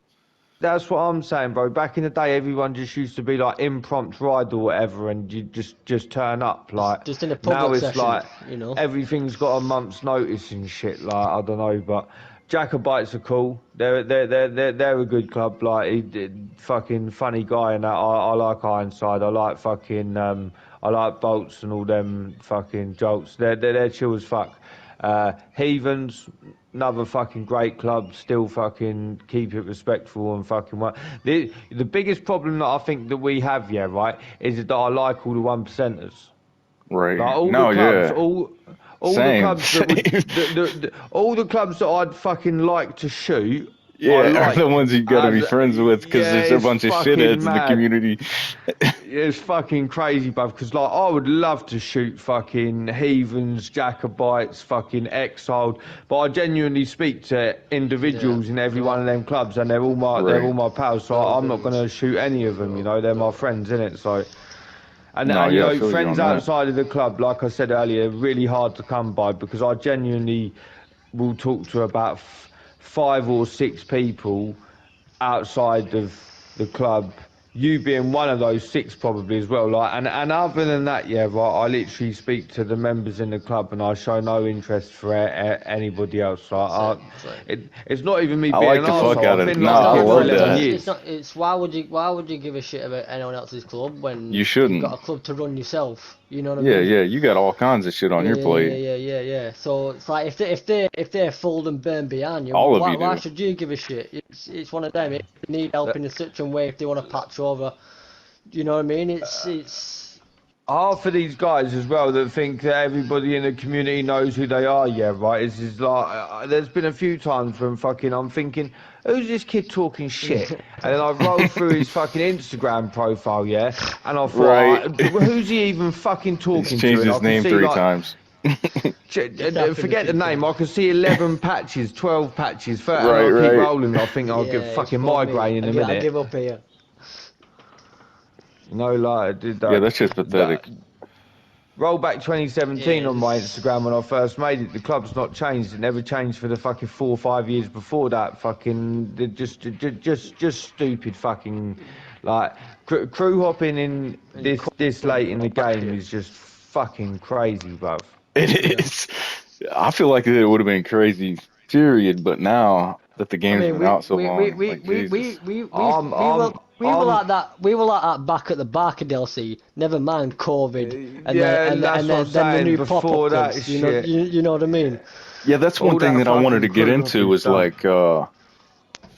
That's what I'm saying, bro. Back in the day, everyone just used to be like impromptu ride or whatever, and you just turn up. Like Just in a now, public it's session, like you know. everything's got a month's notice and shit. Like I don't know, but Jacobites are cool. They're a good club. Like fucking funny guy and that. I like Ironside. I like fucking I like Bolts and all them fucking jolts. They're chill as fuck. Heathens, another fucking great club, still fucking keep it respectful and fucking what. The biggest problem that I think that we have, yeah, right, is that I like all the one percenters. Right. Like all the No, clubs, yeah. all the Same. clubs that would, Same. all the clubs that I'd fucking like to shoot, I Yeah, are the like. ones you gotta As be friends with because yeah, there's a it's bunch of fucking shitheads in the mad. community. It's fucking crazy, bruv, because like I would love to shoot fucking heathens, Jacobites, fucking exiled, but I genuinely speak to Yeah, individuals in every they're one of all them clubs, and they're all Right. my pals. So they're all I'm not goons. gonna shoot any of them. You know, they're my friends, innit? So. No, And you yeah, I know, feel you friends on that. outside of the club, like I said earlier, are really hard to come by because I genuinely will talk to about 5 or 6 people outside of the club. You being one of those 6 probably as well. Like, and other than that, yeah, right. I literally speak to the members in the club, and I show no interest for anybody else. Like, That's it. That's it. it's not even me I being like an the fuck arsehole. out I've of. been Nah, It's like I not. it for No, love it's not. 11 that. It's years. not. It's why would you give a shit about anyone else's club You when you've got shouldn't. a club to run yourself? You know what I Yeah, mean? yeah, you got all kinds of shit on Yeah, your yeah, yeah, plate. yeah, yeah, yeah. So it's like if they're fold and burn behind you, All of why you why do. should you give a shit? It's one of them. If they need help in a such a way, if they want to patch over, you know what I mean? It's Half of these guys as well that think that everybody in the community knows who they are, yeah, right? It's just like, there's been a few times when fucking I'm thinking, who's this kid talking shit? And then I roll through his fucking Instagram profile, yeah, and I Right. thought, who's he even fucking He's talking to? changed And I his can name see three like, times. it's happened a forget the few name, times. I can see 11 patches, 12 patches, 30, and Right, I keep right. rolling. I think I'll get Yeah, it's fucking fuck me. migraine in a I minute. give up here. You know, like, I did Yeah, that. that's just that pathetic. Roll back 2017 Yeah. on my Instagram when I first made it. The club's not changed. It never changed for the fucking 4 or 5 years before that. Fucking just stupid fucking like crew hopping in this late in the game is just fucking crazy, bruv. It is. I feel like it would have been crazy, period. But now that the I game's mean, been out so long, like Jesus. we were like that. We were like that back at the 𝚑𝚗𝚘. Never mind COVID, and Yeah, then and that's what I'm then the saying. new Before pop-up that clubs. shit, You know what I mean? Yeah, that's one all thing that that I wanted to fucking get crew into hopping was stuff. like, for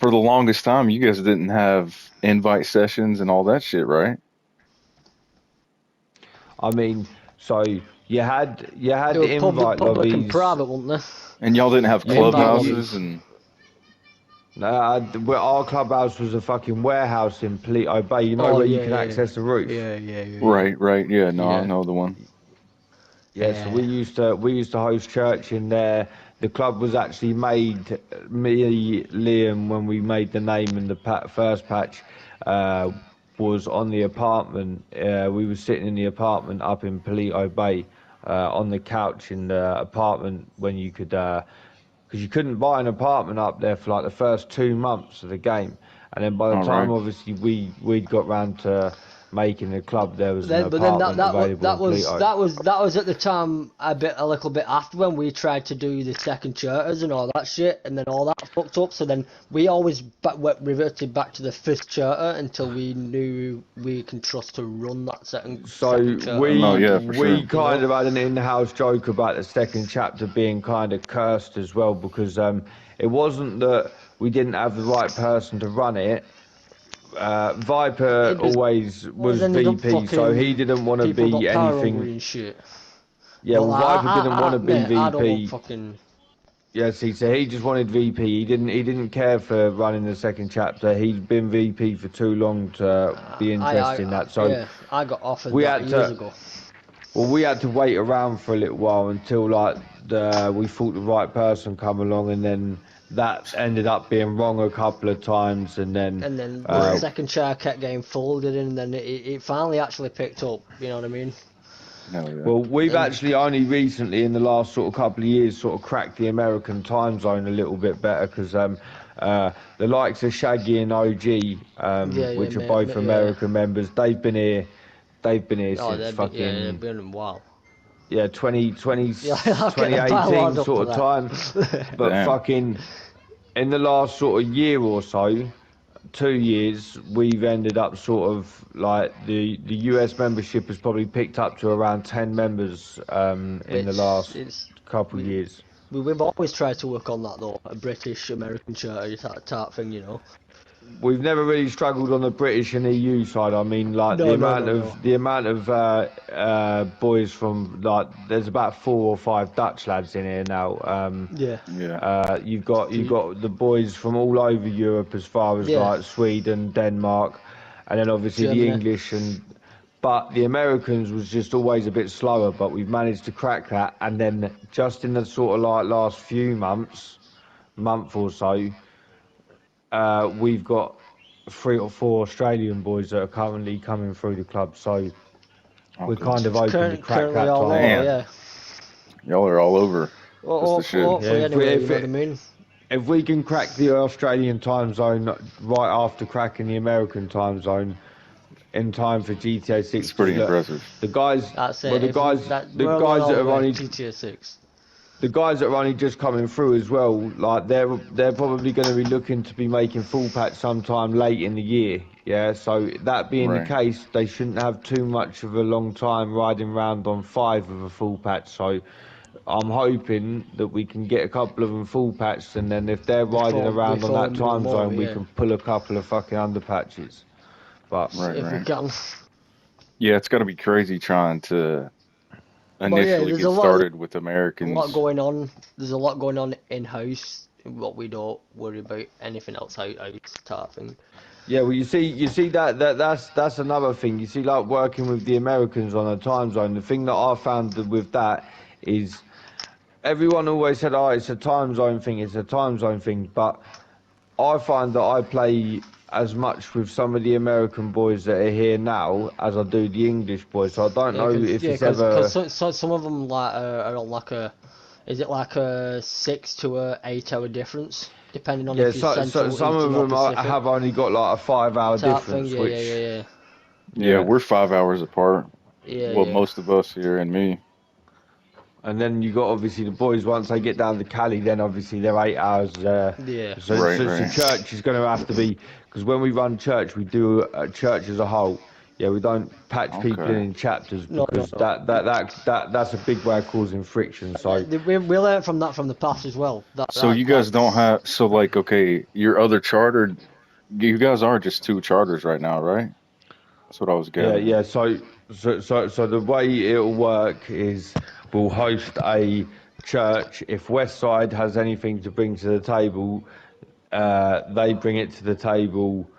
the longest time, you guys didn't have invite sessions and all that shit, right? I mean, so you had They the were invite public and lobbies. private, weren't they? And y'all didn't have Yeah, Invite clubhouses lobbies. and our clubhouse was a fucking warehouse in 𝚂𝚗𝚘 𝙿𝚗𝚘. You know Oh where you yeah, can yeah, access the roof. yeah. right, yeah, no, I Yeah. know the one. Yeah, so we used to host church in there. The club was actually made, me, Liam, when we made the name in the first patch, was on the apartment. We were sitting in the apartment up in 𝚂𝚗𝚘 𝙿𝚗𝚘, on the couch in the apartment when you could, because you couldn't buy an apartment up there for like the first 2 months of the game, and then by the All time right. obviously we'd got round to making the club, there was an But then apartment available in 𝚂𝚗𝚘. that was at the time a little bit after when we tried to do the second charters and all that shit, and then all that fucked up. So then we always reverted back to the fifth charter until we knew we can trust to run that second So charter back. yeah, for sure. we kind of had an in-house joke about the second chapter being kind of cursed as well, because it wasn't that we didn't have the right person to run it. Viper It just always was ended up VP, so he fucking didn't want to people got be power hungry anything. and shit. Yeah, But well, Viper didn't want to be mate, I don't want VP. fucking. Yeah, see, so he just wanted VP. He didn't care for running the second chapter. He'd been VP for too long to be interested in that. So Yeah, I got offered we that had years to. ago. Well, we had to wait around for a little while until like we thought the right person come along, and then that ended up being wrong a couple of times, and then And then the second chair kept getting folded, and then it finally actually picked up. You know what I mean? Hell yeah. well, we've And actually only recently, in the last sort of couple of years, sort of cracked the American time zone a little bit better, because the likes of Shaggy and OG, which are both American members, they've been here Oh, since they've fucking been wow. 2020, Yeah, I'll get the bile 2018 up sort for of time. that. But Damn. fucking in the last sort of year or so, 2 years, we've ended up sort of like the US membership has probably picked up to around 10 members in the Which last it's couple of we, years. we've always tried to work on that though, a British American charity type thing, you know. We've never really struggled on the British and EU side. I mean, like No, no. the amount of boys from, like, there's about 4 or 5 Dutch lads in here now. Yeah. Yeah. You've got the boys from all over Europe, as far as Yeah. like Sweden, Denmark, and then obviously the Germany. English, but the Americans was just always a bit slower. But we've managed to crack that, and then just in the sort of like last few month or so, we've got 3 or 4 Australian boys that are currently coming through the club. So Oh, we're good. kind of hoping to crack Currently that all time. over, Man. yeah. Y'all are all over. That's the shit. Hopefully Yeah, anyway, you know what I mean? if we can crack the Australian time zone right after cracking the American time zone in time for GTA 6, It's pretty look, impressive. the guys, That's it. well, the If we, guys, that, the we're guys all that the are way only GTA 6. the guys that are only just coming through as well, like they're probably going to be looking to be making full patch sometime late in the year. Yeah, so that being the Right. case, they shouldn't have too much of a long time riding around on 5 of a full patch. So I'm hoping that we can get a couple of them full patched, and then if they're riding around on Before that we move time them zone, over, we yeah. can pull a couple of fucking under patches. But Right, If we right. can. Yeah, it's got to be crazy trying to But yeah, initially there's get a lot started with Americans. going on. There's a lot going on in house. What we don't worry about anything else out type thing. yeah, well, you see that's another thing. You see, like working with the Americans on a time zone. The thing that I found with that is everyone always said, "Oh, it's a time zone thing. It's a time zone thing." But I find that I play as much with some of the American boys that are here now as I do the English boys. So I don't know if it's ever. Some of them like are on like a, is it like a 6 to a 8 hour difference, depending on Yeah, if you're central, some eastern, of or them Pacific. have only got like a 5 hour Type thing. difference, Yeah, which yeah. Yeah, we're 5 hours apart. Yeah, Well, yeah. most of us here and me. and then you got obviously the boys once they get down to Cali, then obviously they're 8 hours there. Yeah. Right. Church is going to have to be, because when we run church, we do church as a whole. Yeah, we don't patch people Okay. in chapters No, because no. that's a big way of causing friction. So We learned from that from the past as well. So you guys don't have, so like, okay, your other charter, you guys are just two charters right now, right? That's what I was yeah, gathering. so the way it'll work is we'll host a church. If West Side has anything to bring to the table, they bring it to the table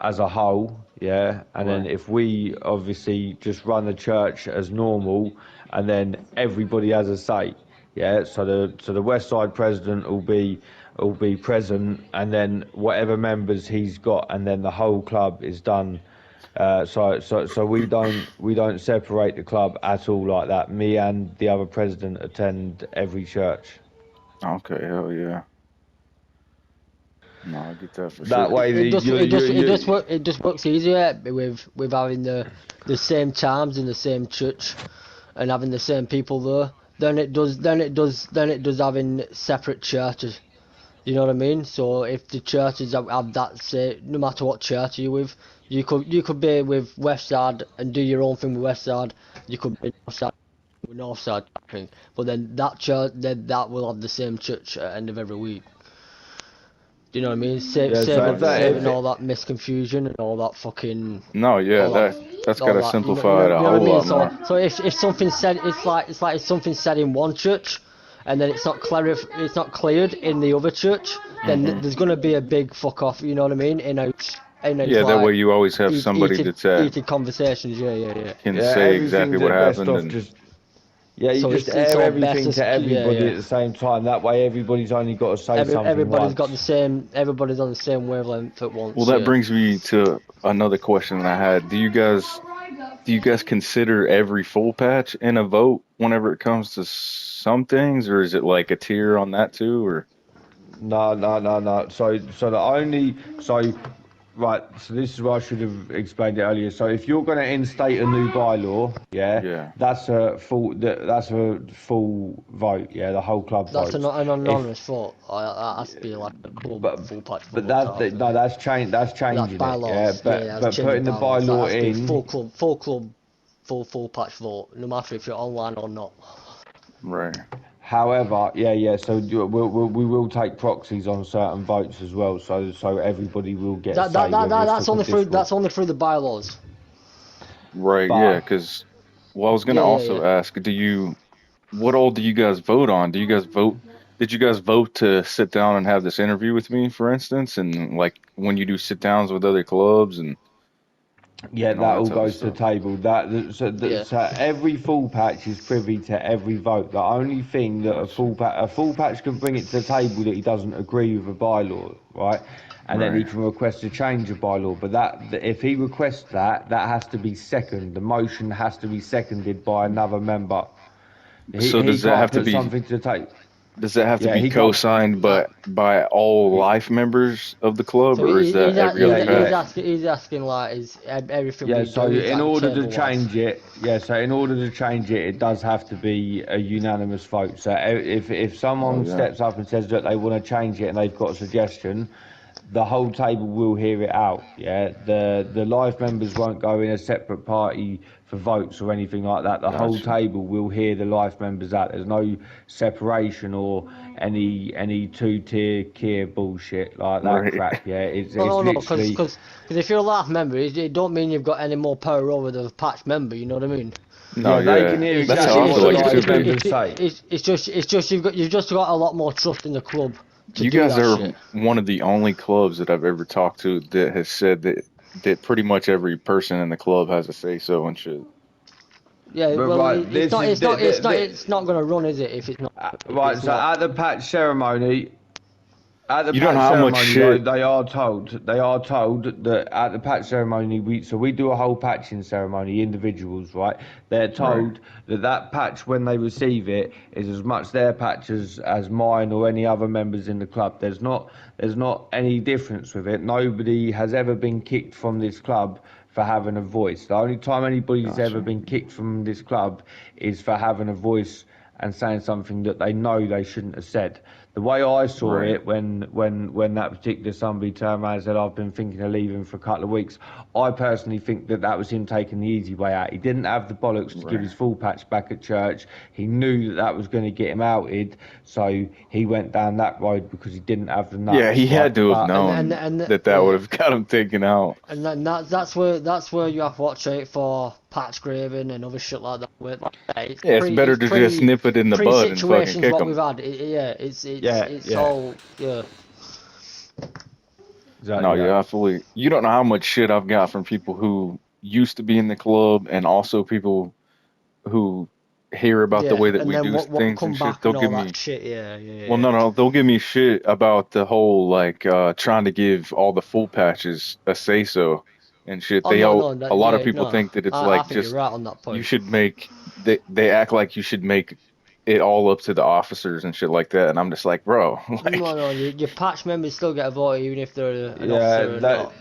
as a whole, yeah. And then Right. if we obviously just run the church as normal, and then everybody has a say, yeah. So the West Side president will be present, and then whatever members he's got, and then the whole club is done. So we don't separate the club at all like that. Me and the other president attend every church. Okay, hell yeah. No, I get that for That sure. way, It just works easier with having the same times in the same church, and having the same people there. Then it does having separate churches. You know what I mean? So if the churches have that, say, no matter what church you're with, you could be with West Side and do your own thing with West Side. You could be North Side with North Side thing. But then that church, then that will have the same church at the end of every week. Do you know what I mean? Yeah, so Saving all that misconfusion and all that fucking, No, yeah, all that, that's all gotta that. simplify it a You know what I whole mean? lot more. So if something's said, it's like if something's said in one church, and then it's not cleared in the other church, then there's gonna be a big fuck off. You know what I mean? Yeah, that way Like you always have somebody that's heated conversations. Yeah. can yeah, say exactly everything's what best happened off and just. Yeah, you So just it's air all best everything as to everybody yeah. at the same time. That way, everybody's only got to say something Everybody's got once. the same. Everybody's on the same wavelength at well, once. that Yeah. brings me to another question that I had. Do you guys consider every full patch in a vote whenever it comes to some things, or is it like a tier on that too, or No. Right. So this is what I should have explained it earlier. So if you're going to instate a new bylaw, yeah, yeah. that's a full vote. Yeah, the whole club That's votes. an If anonymous vote. That has to be like a club but full patch but vote type thing. no, that's change. That's That's changing it. Yeah, bylaws. Yeah, that's but changing putting the bylaws. That bylaw has to be in. full club, full patch vote, no matter if you're online or not. Right. However, yeah. So we will take proxies on certain votes as well. So everybody will get a say whether it's took official. That's only through the bylaws. Right, yeah, But because well, I was gonna Yeah. also ask, what all do you guys vote on? Did you guys vote to sit down and have this interview with me, for instance? And like when you do sit downs with other clubs yeah, and all that that all type of goes to the stuff. table. Yeah. So every full patch is privy to every vote. The only thing that Gotcha. a full patch can bring it to the table that he doesn't agree with a bylaw, right? And then he Right. can request a change of bylaw. But if he requests that, that has to be second. The motion has to be seconded by another member. So He can't put something to the table. does that have to Yeah, be he can't. co-signed Uh, by all life members of the club, so or is that every Yeah, other yeah. patch? he's asking like is everything Yeah, we so do in like order to table wise. change it, it does have to be a unanimous vote. So if Oh someone yeah. steps up and says that they want to change it and they've got a suggestion, the whole table will hear it out. Yeah, the live members won't go in a separate party for votes or anything like that. The whole Gotcha. table will hear the live members out. There's no separation or any two-tier tier bullshit like that Right. crap. Yeah, it's No, literally. because if you're a live member, it don't mean you've got any more power over the patch member. You know what I mean? No, Yeah, they can yeah. hear That's exactly how I what feel the like it should live be. members say. It's just you've just got a lot more trust in the club to You do guys that are shit. one of the only clubs that I've ever talked to that has said that pretty much every person in the club has a say so and shit. Yeah, But well, right, this is it's not gonna run, is it? If it's not, if right. it's So not. at the patch ceremony, At the You don't patch know how much ceremony, though, shit. they are told that at the patch ceremony, we do a whole patching ceremony, individuals, right? They're Right. told that that patch, when they receive it, is as much their patch as mine or any other members in the club. There's not any difference with it. Nobody has ever been kicked from this club for having a voice. The only time anybody's ever Gotcha. been kicked from this club is for having a voice and saying something that they know they shouldn't have said. The way I saw Right. it when that particular somebody turned around and said, I've been thinking of leaving for a couple of weeks, I personally think that was him taking the easy way out. He didn't have the bollocks to give Right. his full patch back at church. He knew that was going to get him outed, so he went down that road because he didn't have the Yeah, nuts, he right? had to have But known and that would yeah. have got him taken out. And then that's where you have to watch out for patch graving and other shit like that. Where, like, it's Yeah, it's better to just nip it in the pre bud and fucking situations kick what him. we've had. Yeah, it's yeah, all yeah. No, exactly yeah, that. I fully. You don't know how much shit I've got from people who used to be in the club and also people who hear about the Yeah, way that and we then do what things and come shit. back They'll and give all me. that shit. Yeah, yeah, Well, yeah. no, they'll give me shit about the whole like trying to give all the full patches a say so and shit. Oh They no, all no, a that, lot of yeah, people no. think that it's I like think you're just right on that you point. should make they act like you should make it all up to the officers and shit like that. And I'm just like, bro, like, No, no, your patch members still get a vote even if they're an Yeah, officer or that not.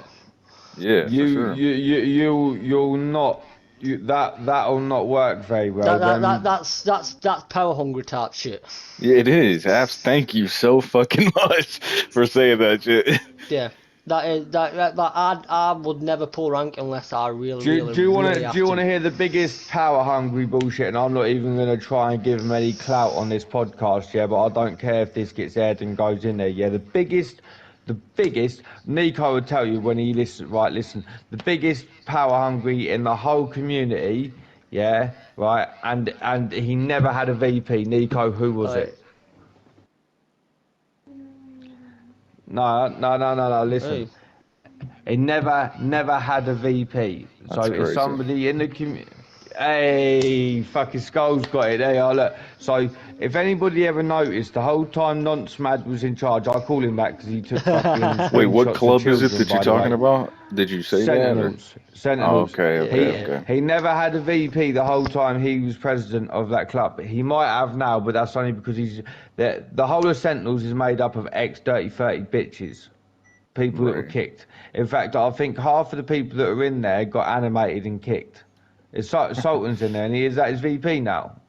yeah, for you sure. you you you'll not that'll not work very well. That's power hungry type shit. Yeah, it is. Thank you so fucking much for saying that shit. Yeah, that I would never pull rank unless I really, really, Do you want really to have to. hear the biggest power hungry bullshit? And I'm not even going to try and give him any clout on this podcast, yeah. But I don't care if this gets aired and goes in there, yeah. The biggest. Niko would tell you when he listens. Right, listen. The biggest power hungry in the whole community, yeah. Right, and he never had a VP. Niko, who was Right, it? No. Listen. hey, He never had a VP. So That's if crazy. somebody in the community, hey, fucking Skull's got it. There you are, look. So if anybody ever noticed, the whole time Nonce was in charge, I call him that because he took fucking Wait, what screenshots of club is it children, that you're by the talking way. about? Did you say that or? Sentinels, Oh, Sentinels. okay, yeah, okay, yeah. okay. He never had a VP the whole time he was president of that club. He might have now, but that's only because the whole of Sentinels is made up of ex Dirty 30 bitches. People that were Right. kicked. In fact, I think half of the people that are in there got animated and kicked. Sultan's in there, and is that his VP now?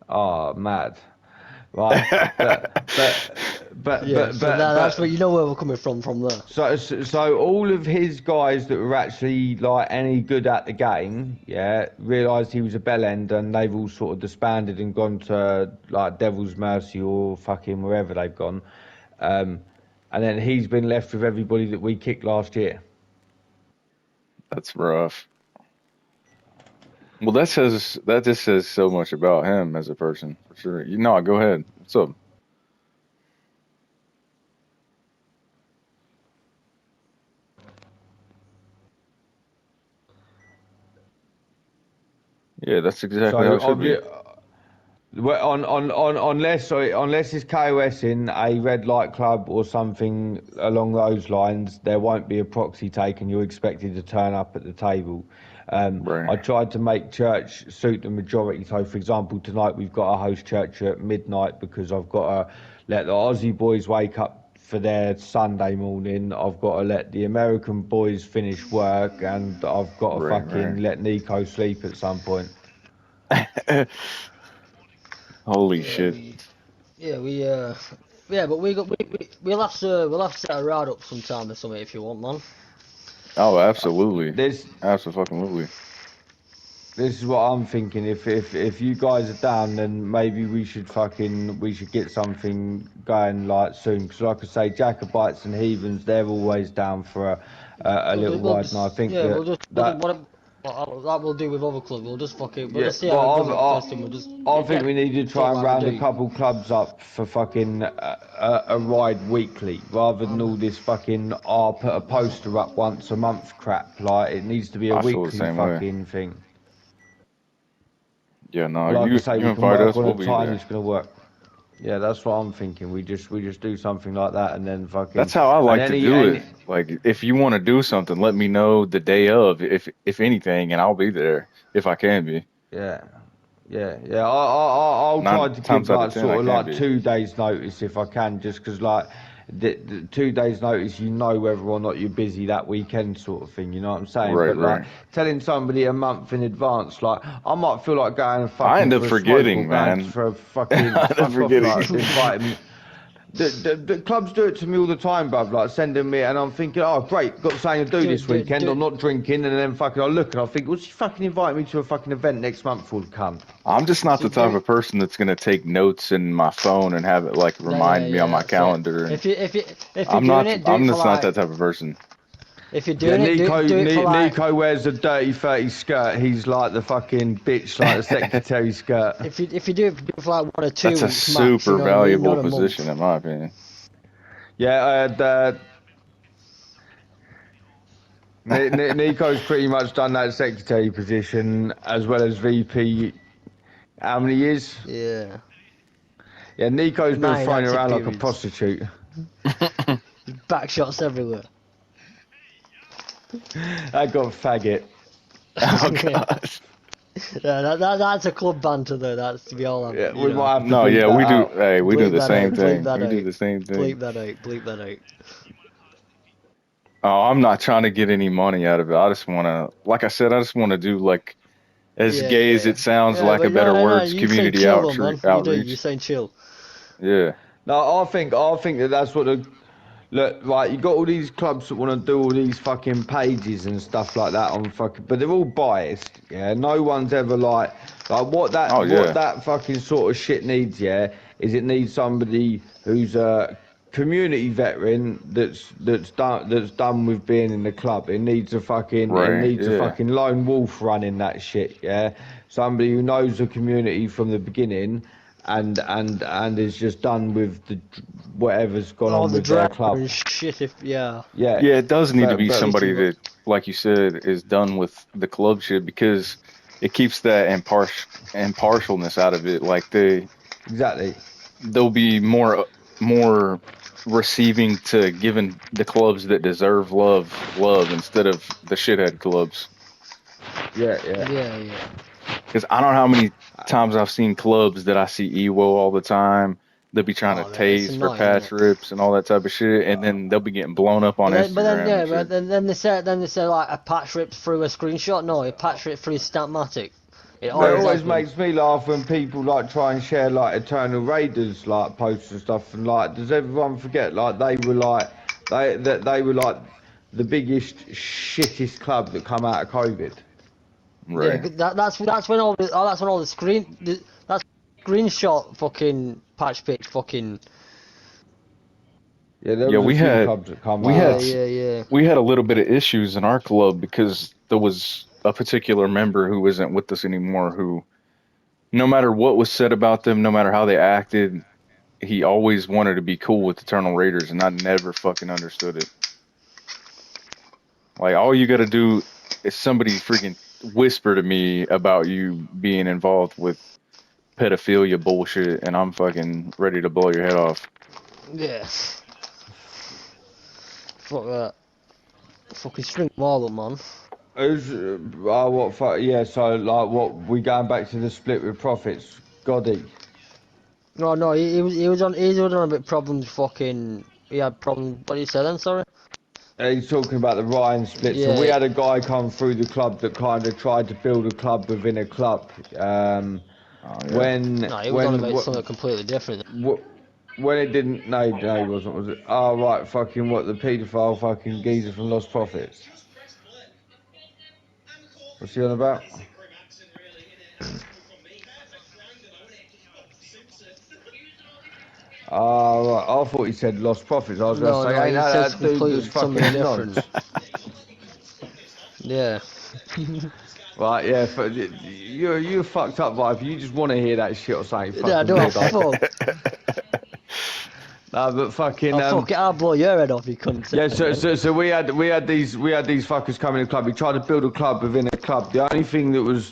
Oh, mad, right? Yeah, so that's where But you know where we're coming from there. so all of his guys that were actually like any good at the game, yeah, realised he was a bell end, and they've all sort of disbanded and gone to like Devil's Mercy or fucking wherever they've gone. And then he's been left with everybody that we kicked last year. That's rough. Well, that just says so much about him as a person, for sure. You know, go ahead. What's up? Yeah, that's exactly how So it should be. well, unless it's KOS in a red light club or something along those lines, there won't be a proxy taken. You're expected to turn up at the table. Right. I tried to make church suit the majority. So, for example, tonight we've got to host church at midnight because I've got to let the Aussie boys wake up for their Sunday morning. I've got to let the American boys finish work, and I've got to Right, fucking let Niko sleep at some point. right. Holy Yeah, shit. yeah, but we'll have to set a ride up sometime or something if you want, man. Oh, absolutely. This Absolutely. This is what I'm thinking. If you guys are down, then maybe we should get something going like soon. Because like I say, Jacobites and heathens, they're always down for a little We'll ride, and I just think yeah, we'll do that that we'll do with other clubs. We'll yeah. just see how it goes Well, at first, and we'll just I think get we need to talk try and like we round a do. couple clubs up for fucking a ride weekly, rather than all this fucking I'll put a poster up once a month crap. Like it needs to be a I feel the weekly same way. fucking thing. Yeah, no, Like I say, you we can invite work us, on we'll a be time there. it's going to work. Yeah, that's what I'm thinking. We just do something like that, and then fucking. That's how I and like to do it. Like, if you want to do something, let me know the day of, if anything, and I'll be there if I can be. Yeah, yeah. I'll try Nine to give times out of like 10, I sort of can like be. 2 days notice if I can, just because like the 2 days notice, you know whether or not you're busy that weekend, sort of thing. You know what I'm saying? Right, But like right. telling somebody a month in advance, like I might feel like going and I fucking end up for a smoke or forgetting, going man. for a I fucking end up fuck off, like forgetting. inviting me. The clubs do it to me all the time, bruv. Like sending me, and I'm thinking, oh great, got something to do this weekend. I'm not drinking, and then fucking I look and I think, well, she fucking invited me to a fucking event next month for the cunt. I'm just not the type of person that's gonna take notes in my phone and have it like remind me on my that's it. calendar. And If you're I'm doing not. it, do I'm it for just not like. that type of person. If you're Yeah, doing it, do it for like. Niko wears the dirty 30 skirt. He's like the fucking bitch, like the secretary skirt. If you do it for like 1 or 2 That's a weeks max, you super know what I mean? valuable Not a position, month. in my opinion. Yeah, Niko's pretty much done that secretary position as well as VP. How many years? Yeah. Yeah, Niko's been 9 thrown active around like a periods. prostitute. Back shots everywhere. That got faggot. Oh god. Yeah, that's a club banter though. That's to be all. Yeah, You we know. might have to No, bleep yeah, that we do. out. Hey, we do Bleep the that out. same Bleep thing. that We do out. the same thing. Bleep that out. Bleep that out. Oh, I'm not trying to get any money out of it. I just want to, like I said, I just want to do like as Yeah, gay as yeah. it sounds, Yeah, like a but better no. words, You saying community chill though, man. You do. You're outreach. saying chill. Yeah. No, I think that's what the look right. You got all these clubs that want to do all these fucking pages and stuff like that on fucking, but they're all biased. Yeah, no one's ever like Oh what yeah. that fucking sort of shit needs. Yeah, is it needs somebody who's a community veteran that's done with being in the club. It needs Right. a Yeah. fucking lone wolf running that shit. Yeah, somebody who knows the community from the beginning and is just done with the whatever's gone All on the with their drama club. and shit. If yeah. Yeah, Yeah. It does need to be but somebody Shitty. that, like you said, is done with the club shit because it keeps that impartialness out of it. Like exactly. they'll be more receiving to giving the clubs that deserve love instead of the shithead clubs. Yeah. Yeah. Because I don't know how many times I've seen clubs that I see EWO all the time. They'll be trying to Oh man, it's tase for annoying, isn't patch it? rips and all that type of shit, and then they'll be getting blown up on Instagram and shit. Then they say like a patch rip through a screenshot. No, a patch rip through Stampmatic. It It always has always been. makes me laugh when people like try and share like Eternal Raiders like posts and stuff, and like does everyone forget like they were like the biggest shittest club that come out of COVID. Yeah, Right. that's when all the that's screenshot fucking patch pitch fucking. Yeah, there Yeah, was a few clubs that come we out. Yeah. we had a little bit of issues in our club because there was a particular member who isn't with us anymore who, no matter what was said about them, no matter how they acted, he always wanted to be cool with Eternal Raiders, and I never fucking understood it. Like, all you gotta do is somebody freaking whisper to me about you being involved with pedophilia bullshit, and I'm fucking ready to blow your head off. Yeah. Fuck that. Fucking string them all up, man. Who's what fuck yeah? So like what we going back to the split with profits? Gotti. No, he was on a bit problems. Fucking, he had problems. What did you say then? Sorry. He's talking about the Ryan split. So we Yeah. had a guy come through the club that kind of tried to build a club within a club. Oh yeah. When No, he was on about something completely different. when it didn't, no, he wasn't. Was it? Oh right, fucking what the paedophile fucking geezer from Lost Profits. What's he on about? Oh right, I thought he said Lost Profits. I was gonna No, say, no, ain't he that says that dude that's completely something fucking different. nonce? Yeah. Right, yeah, you're fucked up, vibe. You just want to hear that shit or something. Yeah, I Fucking do. weirdo. No, but fucking I'll blow your head off, you cunt. yeah. So we had these fuckers coming to the club. We tried to build a club within a club. The only thing that was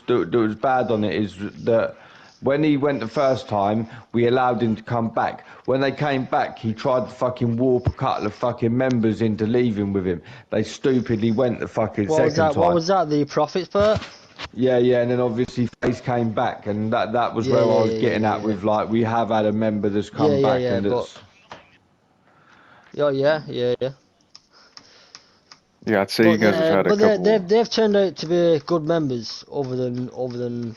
bad on it is that When he went the first time, we allowed him to come back. When they came back, he tried to fucking warp a couple of fucking members into leaving with him. They stupidly went the fucking second time. What was that? The Profits part? Yeah, and then obviously Face came back, and that was where I was getting at with, like, we have had a member that's come back and that's... Yeah. Yeah, I'd say you guys have had a couple. They've turned out to be good members other than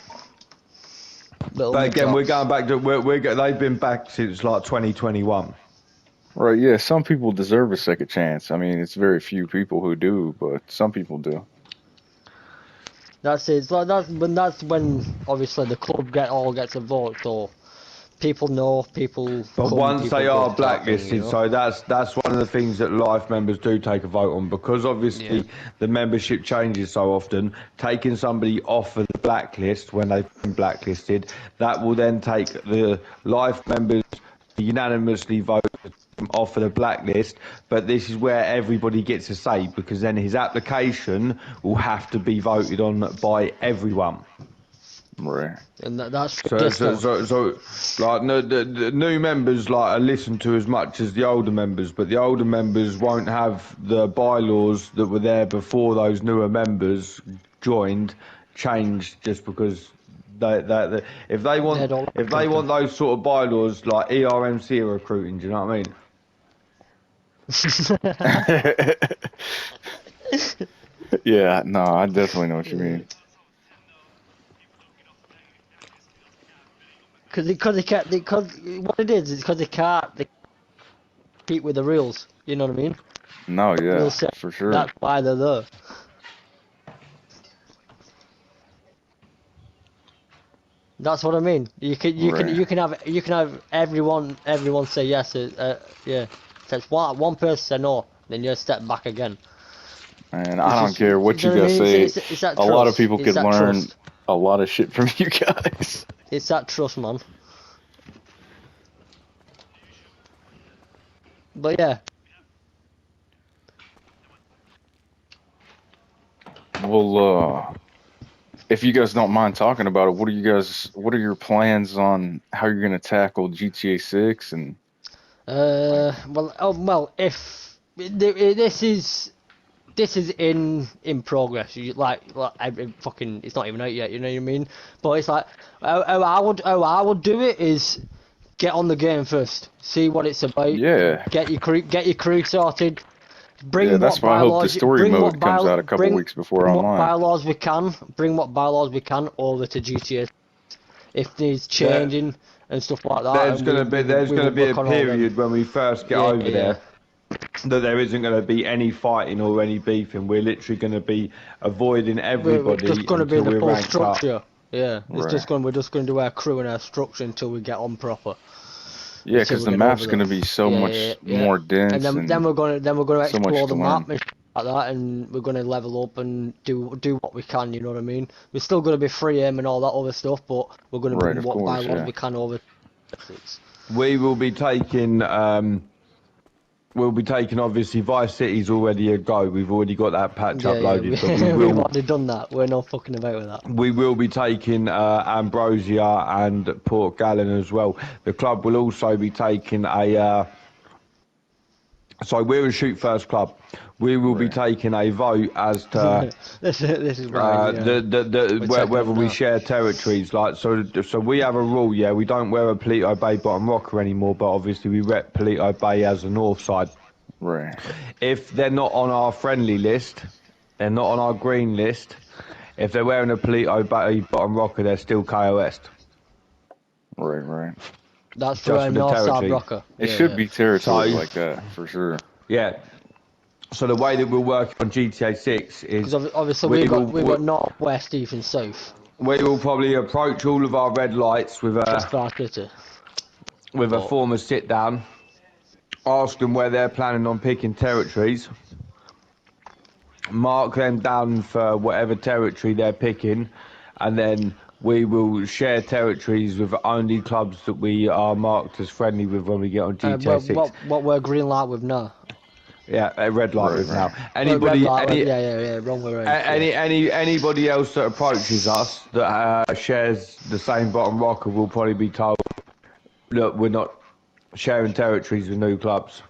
little. But again, we're going back to they've been back since like 2021. Right, yeah, some people deserve a second chance. I mean, it's very few people who do, but some people do. That's it. That's when obviously the club gets involved, so people know people. But once they are blacklisted, so that's one of the things that life members do take a vote on, because obviously the membership changes so often. Taking somebody off of the blacklist when they've been blacklisted, that will then take the life members unanimously vote off of the blacklist. But this is where everybody gets a say, because then his application will have to be voted on by everyone. Right. And that's so like the new members like are listened to as much as the older members, but the older members won't have the bylaws that were there before those newer members joined changed, just because if they want those sort of bylaws, like ERMC are recruiting. Do you know what I mean? Yeah, no, I definitely know what you mean. Because what it is because they can't keep with the rules. You know what I mean? No, yeah, for sure. That's why they're there. That's what I mean. You can have everyone say yes. Yeah. If one person say no, then you step back again. And I don't care what you guys say. It's that a lot of people could learn trust. A lot of shit from you guys. It's that trust, man. But yeah. Well, if you guys don't mind talking about it, what are your plans on how you're gonna tackle GTA 6 and? If this is in progress. Fucking, it's not even out yet. You know what I mean? But it's like how I would do it is get on the game first, see what it's about. Yeah. Get your crew sorted. That's why I hope the story mode comes out a couple weeks before online. Bring what bylaws we can over to GTA. If needs changing and stuff like that. There's going to be a period when we first get over there that there isn't going to be any fighting or any beefing. We're literally going to be avoiding everybody. We're just going to be the full structure. Up. Yeah, it's we're just going to do our crew and our structure until we get on proper. Yeah, because the map's going to be so much more dense. And then we're going to explore the map and like that, and we're going to level up and do what we can. You know what I mean? We're still going to be free aim and all that other stuff, but we're going to bring what bylaws we can over. We will be taking. We'll be taking, obviously, Vice City's already a go. We've already got that patch uploaded. But we've already done that. We're not fucking about with that. We will be taking Ambrosia and Port Gallen as well. The club will also be taking a... So we're a shoot first club. We will be taking a vote as to this is right, whether we share territories. Like so we have a rule. Yeah, we don't wear a 𝚂𝚘𝚘 𝙰𝚘 bottom rocker anymore, but obviously we rep 𝚂𝚘𝚘 𝙰𝚘 as the north side. Right. If they're not on our friendly list, they're not on our green list. If they're wearing a 𝚂𝚘𝚰 𝙰𝚘 bottom rocker, they're still KOS. Right. That's for a north side rocker. It should be territory like that for sure. Yeah. So the way that we'll work on GTA 6 is... Because obviously we've got north, west, east and south. We will probably approach all of our red lights with a form of sit down, ask them where they're planning on picking territories, mark them down for whatever territory they're picking, and then we will share territories with only clubs that we are marked as friendly with when we get on GTA 6. What we're green light with now? Yeah, red light with now. Red Anybody, light, any, yeah, wrong way around. anybody else that approaches us that shares the same bottom rocker will probably be told, look, we're not sharing territories with new clubs.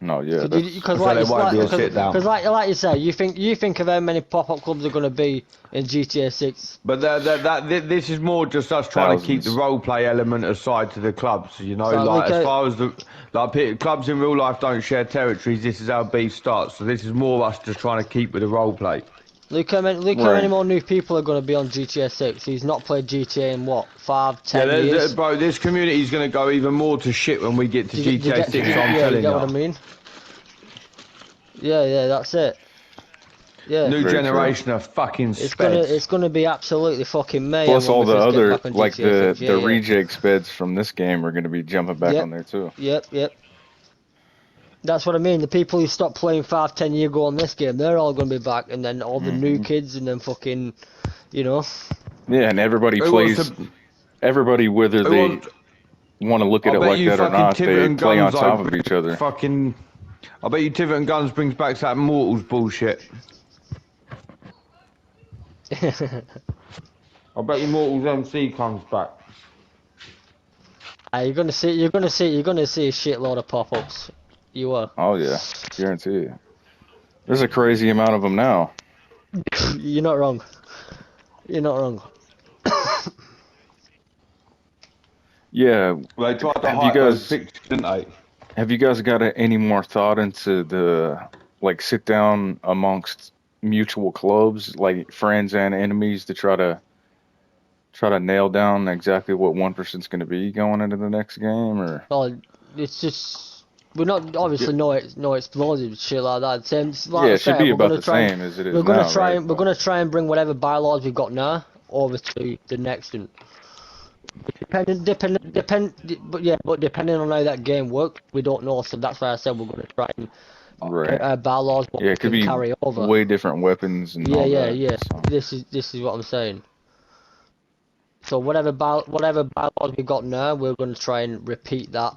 No, yeah. Because So like, there won't be a sit down. Because like you say, you think of how many pop-up clubs are going to be in GTA 6. But this is more just us trying to keep the role play element aside to the clubs, you know. So, Like as far as clubs in real life don't share territories, this is how beef starts. So this is more us just trying to keep with the role play. Look how many more new people are going to be on GTA 6. He's not played GTA in what, 5, 10 years? Bro, this community is going to go even more to shit when we get to GTA 6. I'm telling you. You get what I mean? Yeah, that's it. Yeah. New Very generation true. of fucking It's speds. gonna be absolutely fucking mayhem. Plus all the other, like GTA 6. the reject speds from this game are going to be jumping back on there too. Yep. That's what I mean. The people who stopped playing 5, 10 years ago on this game, they're all gonna be back, and then all the new kids, and then fucking, you know. Yeah, and everybody plays. Everybody, whether they want to look at it like that or not, they play on top of each other. I bet you 𝚅𝚒𝚘 Guns brings back that Mortals bullshit. I bet you Mortals MC comes back. You're gonna see a shitload of pop-ups. You are. Oh yeah, guarantee you. There's a crazy amount of them now. You're not wrong. Yeah. Well, they tried to hide those pictures, didn't they? Have you guys got any more thought into the sit down amongst mutual clubs, like friends and enemies, to try to nail down exactly what 1%'s going to be going into the next game, or? Well, it's just we're not obviously no explosive shit like that. Same, like it should be about the same as it is now. We're gonna try and bring whatever bylaws we've got now over to the next one. But depending on how that game works, we don't know. So that's why I said we're gonna try and bylaws. It could be carry over. way different weapons and all that. Yeah. So. This is what I'm saying. So whatever bylaws we got now, we're gonna try and repeat that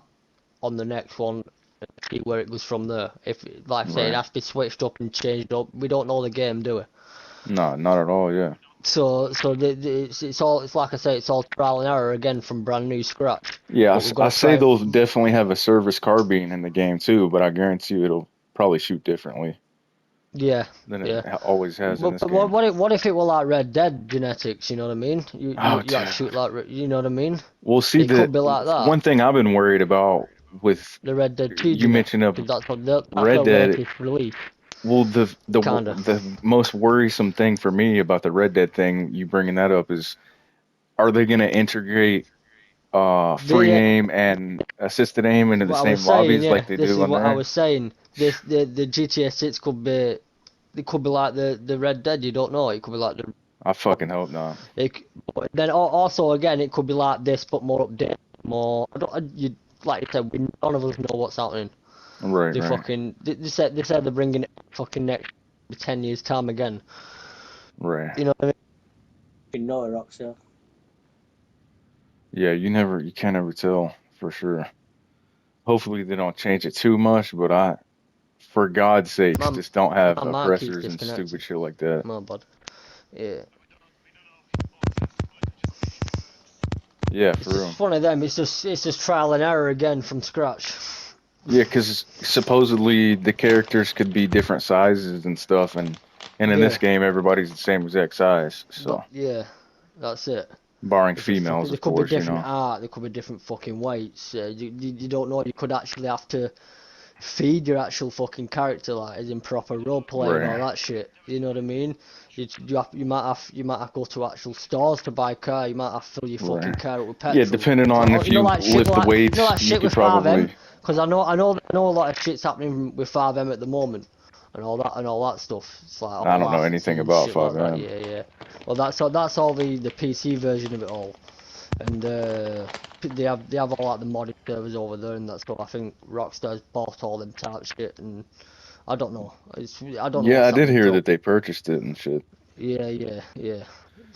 on the next one and see where it goes from there. If, like I say, it has to be switched up and changed up. We don't know the game, do we? No, not at all. Yeah. So it's like I say, it's all trial and error again from brand new scratch. Yeah, I say they'll definitely have a service carbine in the game too, but I guarantee you it'll probably shoot differently. Yeah. Than it always has in this game. What if it were like Red Dead genetics? You know what I mean? You have to shoot like, you know what I mean? We'll see. It could be like that. One thing I've been worried about with the Red Dead 2. You mentioned that's Red Dead. Release. Well, the most worrisome thing for me about the Red Dead thing, you bringing that up, is are they going to integrate free aim and assisted aim into the same lobbies like they do on there? This is what I was saying. The GTA 6 could be like the Red Dead. You don't know. It could be like the. I fucking hope not. Then also again, it could be like this, but more updated, more. Like you said, none of us know what's happening. Right. They said they're bringing it fucking next 10 years time again. Right. You know what I mean? You know it, Rockstar. Yeah, you can't ever tell for sure. Hopefully they don't change it too much, but for God's sakes, just don't have oppressors and stupid shit like that. No, bud. Yeah. Yeah, for real. It's one of them. It's just trial and error again from scratch. Yeah, because supposedly the characters could be different sizes and stuff, and in this game everybody's the same exact size. So yeah, that's it. Barring females, of course, There could be different art. There could be different fucking weights. You don't know. You could actually have to feed your actual fucking character, like as in proper role play and all that shit. You know what I mean? You might have to go to actual stores to buy a car. You might have to fill your fucking car up with petrol. Yeah, depending on if you lift the weights, you could probably. Because I know a lot of shit's happening with 5M at the moment, and all that stuff. It's like I don't know anything about 5M. Like yeah. Well, that's all the PC version of it all, and they have all like the modded servers over there and that stuff. I think Rockstar's bought all them type shit, and I don't know. I don't know. Yeah, I did hear that they purchased it and shit. Yeah.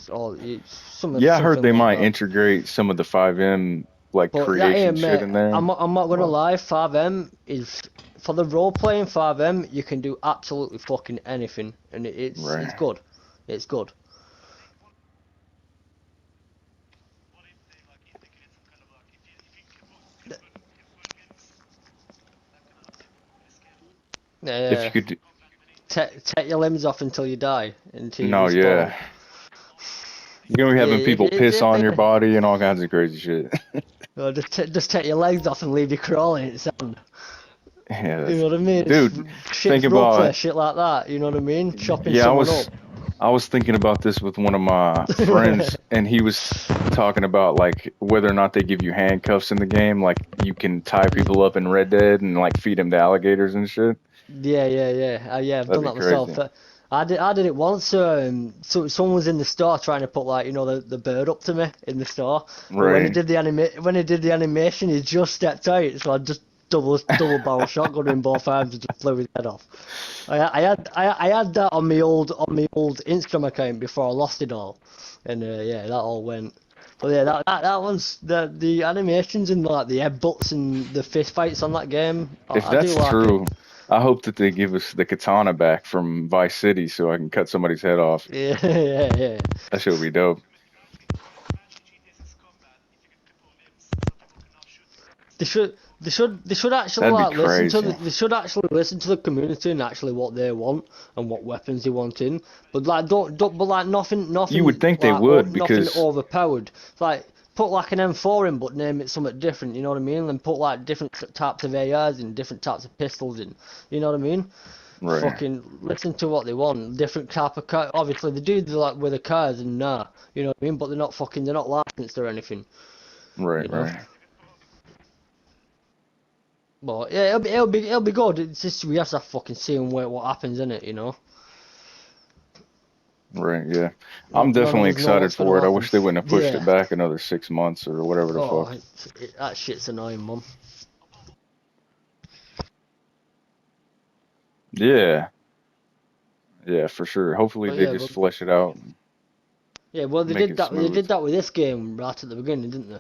I heard they might integrate some of the 5M like But that here, creation shit mate, in there. I'm not gonna Well, lie, 5M is for the role playing 5M. You can do absolutely fucking anything, and it's right. good. It's good. If you Yeah, could, take your limbs off until you die, until you no, respawn. yeah. You're gonna be Yeah, having people piss on your if body and all kinds of crazy shit. just take your legs off and leave you crawling in sand. Yeah, You know what I mean? It's dude. shit Think for roleplay, about, shit like that. You know what I mean? Chopping yeah, someone up. I was thinking about this with one of my friends, and he was talking about like whether or not they give you handcuffs in the game, like you can tie people up in Red Dead and like feed them to alligators and shit. Yeah. I've That'd done be that myself. crazy. I did it once. So someone was in the store trying to put like the bird up to me in the store, but when he Right. did the animation, he just stepped out. So I just double barrel shotgun in both arms and just blew his head off. I had that on my old Instagram account before I lost it all, and yeah, that all went. But yeah, that one's the animations and like the headbutts and the fist fights on that game. If I do that's like it. true, I hope that they give us the katana back from Vice City so I can cut somebody's head off. Yeah, yeah. That shit would be dope. They should actually That'd be like listen to crazy. they should actually listen to the community and actually what they want and what weapons they want in. But like don't but like nothing You would think they like would nothing because, overpowered. Like put like an M4 in but name it something different, you know what I mean? And put like different types of ARs in, different types of pistols in. You know what I mean? right, Fucking listen to what they want. Different type of car. Obviously they do the, like with the cars and you know what I mean? But they're not licensed or anything, right, you know? right, But yeah, it'll be good. It's just we have to fucking see and wait what happens in it, you know. right. Yeah, I'm None of definitely us know excited what's gonna for it. I happen. wish they wouldn't have pushed it Yeah. back another 6 months or whatever the Oh, fuck. that shit's annoying, mum. Yeah, yeah, for sure. Hopefully But they yeah, just flesh it out and well make it they smooth. did that with this game right at the beginning, didn't they?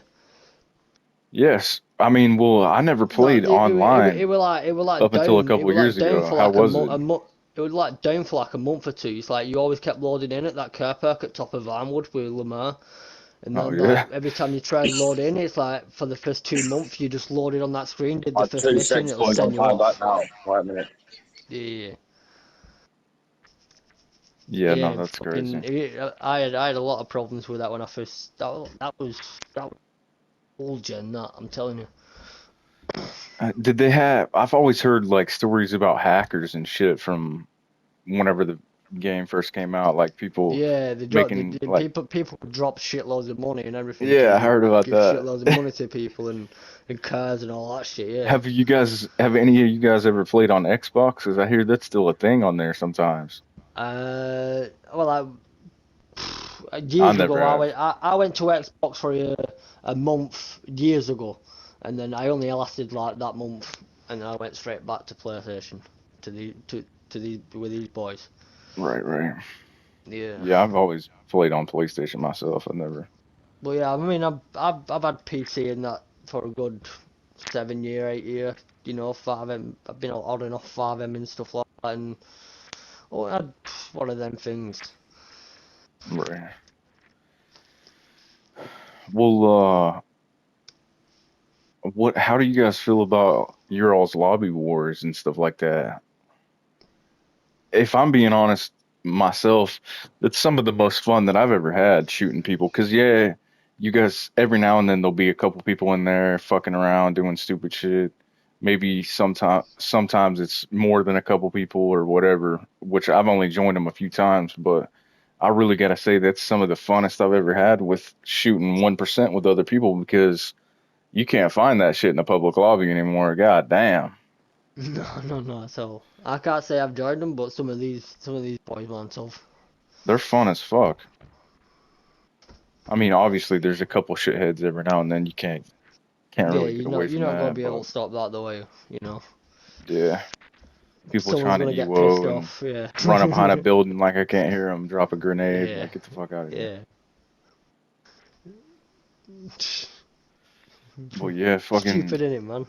Yes, I mean, well, I never No, played online it were like up until a down, it couple were like years down ago. for How like was it? a month. It was like down for like a month or two. It's like you always kept loading in at that car park at top of Ironwood with Lamar. And Oh then like yeah. every time you try and load in, it's like for the first 2 months you just loaded on that screen, did the On first two mission, six it'll boys, I'm send you coming back off. now. Wait a minute. Yeah. Yeah, no, Yeah, that's crazy. I had a lot of problems with that when I first that was old gen that I'm telling you. Did they have? I've always heard like stories about hackers and shit from whenever the game first came out, like people Yeah, making like, people drop shitloads of money and everything yeah, I to heard about give that. shitloads of money to people and cars and all that shit. Yeah. Have any of you guys ever played on Xbox? Because I hear that's still a thing on there sometimes. Well, I years never ago have. I went to Xbox for a month years ago, and then I only lasted like that month, and then I went straight back to PlayStation to the with these boys. Right, right. Yeah. Yeah, I've always played on PlayStation myself. I never. But yeah, I mean, I've had PC in that for a good 7 year, 8 year. You know, 5M. I've been on and off 5M and stuff like that, and I had one of them things. Right. Well, what? How do you guys feel about your all's lobby wars and stuff like that? If I'm being honest myself, it's some of the most fun that I've ever had shooting people. Cause yeah, you guys every now and then there'll be a couple people in there fucking around doing stupid shit. Maybe sometimes it's more than a couple people or whatever, which I've only joined them a few times, but I really gotta say that's some of the funnest I've ever had with shooting 1% with other people because you can't find that shit in a public lobby anymore. God damn. No, at all. I can't say I've joined them, but some of these boys want tough. They're fun as fuck. I mean, obviously there's a couple shitheads every now and then you can't Yeah, really get away you're from not gonna that, be able but to stop that the way, you know. yeah, people Someone's trying to gonna get pissed EWO and off. Yeah. run up behind a building like I can't hear them, drop a grenade, Yeah. like get the fuck out of here. Yeah. Well, yeah, fucking Stupid, innit, man?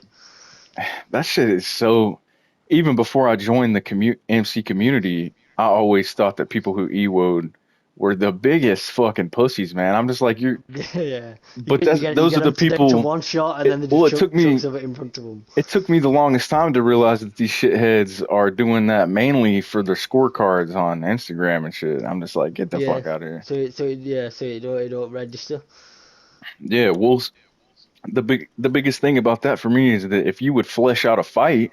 that shit is so. Even before I joined the MC community, I always thought that people who EWO'd were the biggest fucking pussies, man. I'm just like you, Yeah. but You those are get the them to people. one shot and then they Well, just chuck of it in front of them. it took me the longest time to realize that these shitheads are doing that mainly for their scorecards on Instagram and shit. I'm just like, get the Yeah. fuck out of here. So it don't register. Yeah, well, the biggest thing about that for me is that if you would flesh out a fight,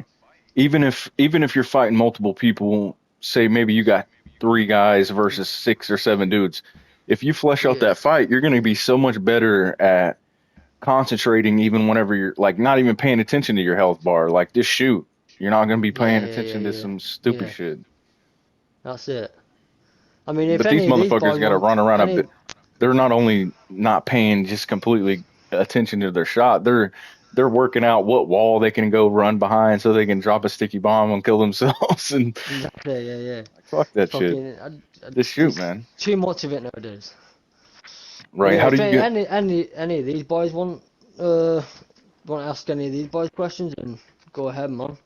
even if you're fighting multiple people, say maybe you got 3 guys versus 6 or 7 dudes, if you flesh out Yeah. that fight, you're gonna be so much better at concentrating even whenever you're like not even paying attention to your health bar. Like just shoot. You're not gonna be paying attention to some stupid Yeah. shit. That's it. I mean, if But these any of these motherfuckers boys gotta want run around a any, bit. They're not only not paying just completely attention to their shot, they're working out what wall they can go run behind so they can drop a sticky bomb and kill themselves. And yeah. like, fuck that shit. Fucking, Just shoot, man. too much of it nowadays. But Right? yeah, How do if you get? any of these boys want to ask any of these boys questions, then go ahead, man.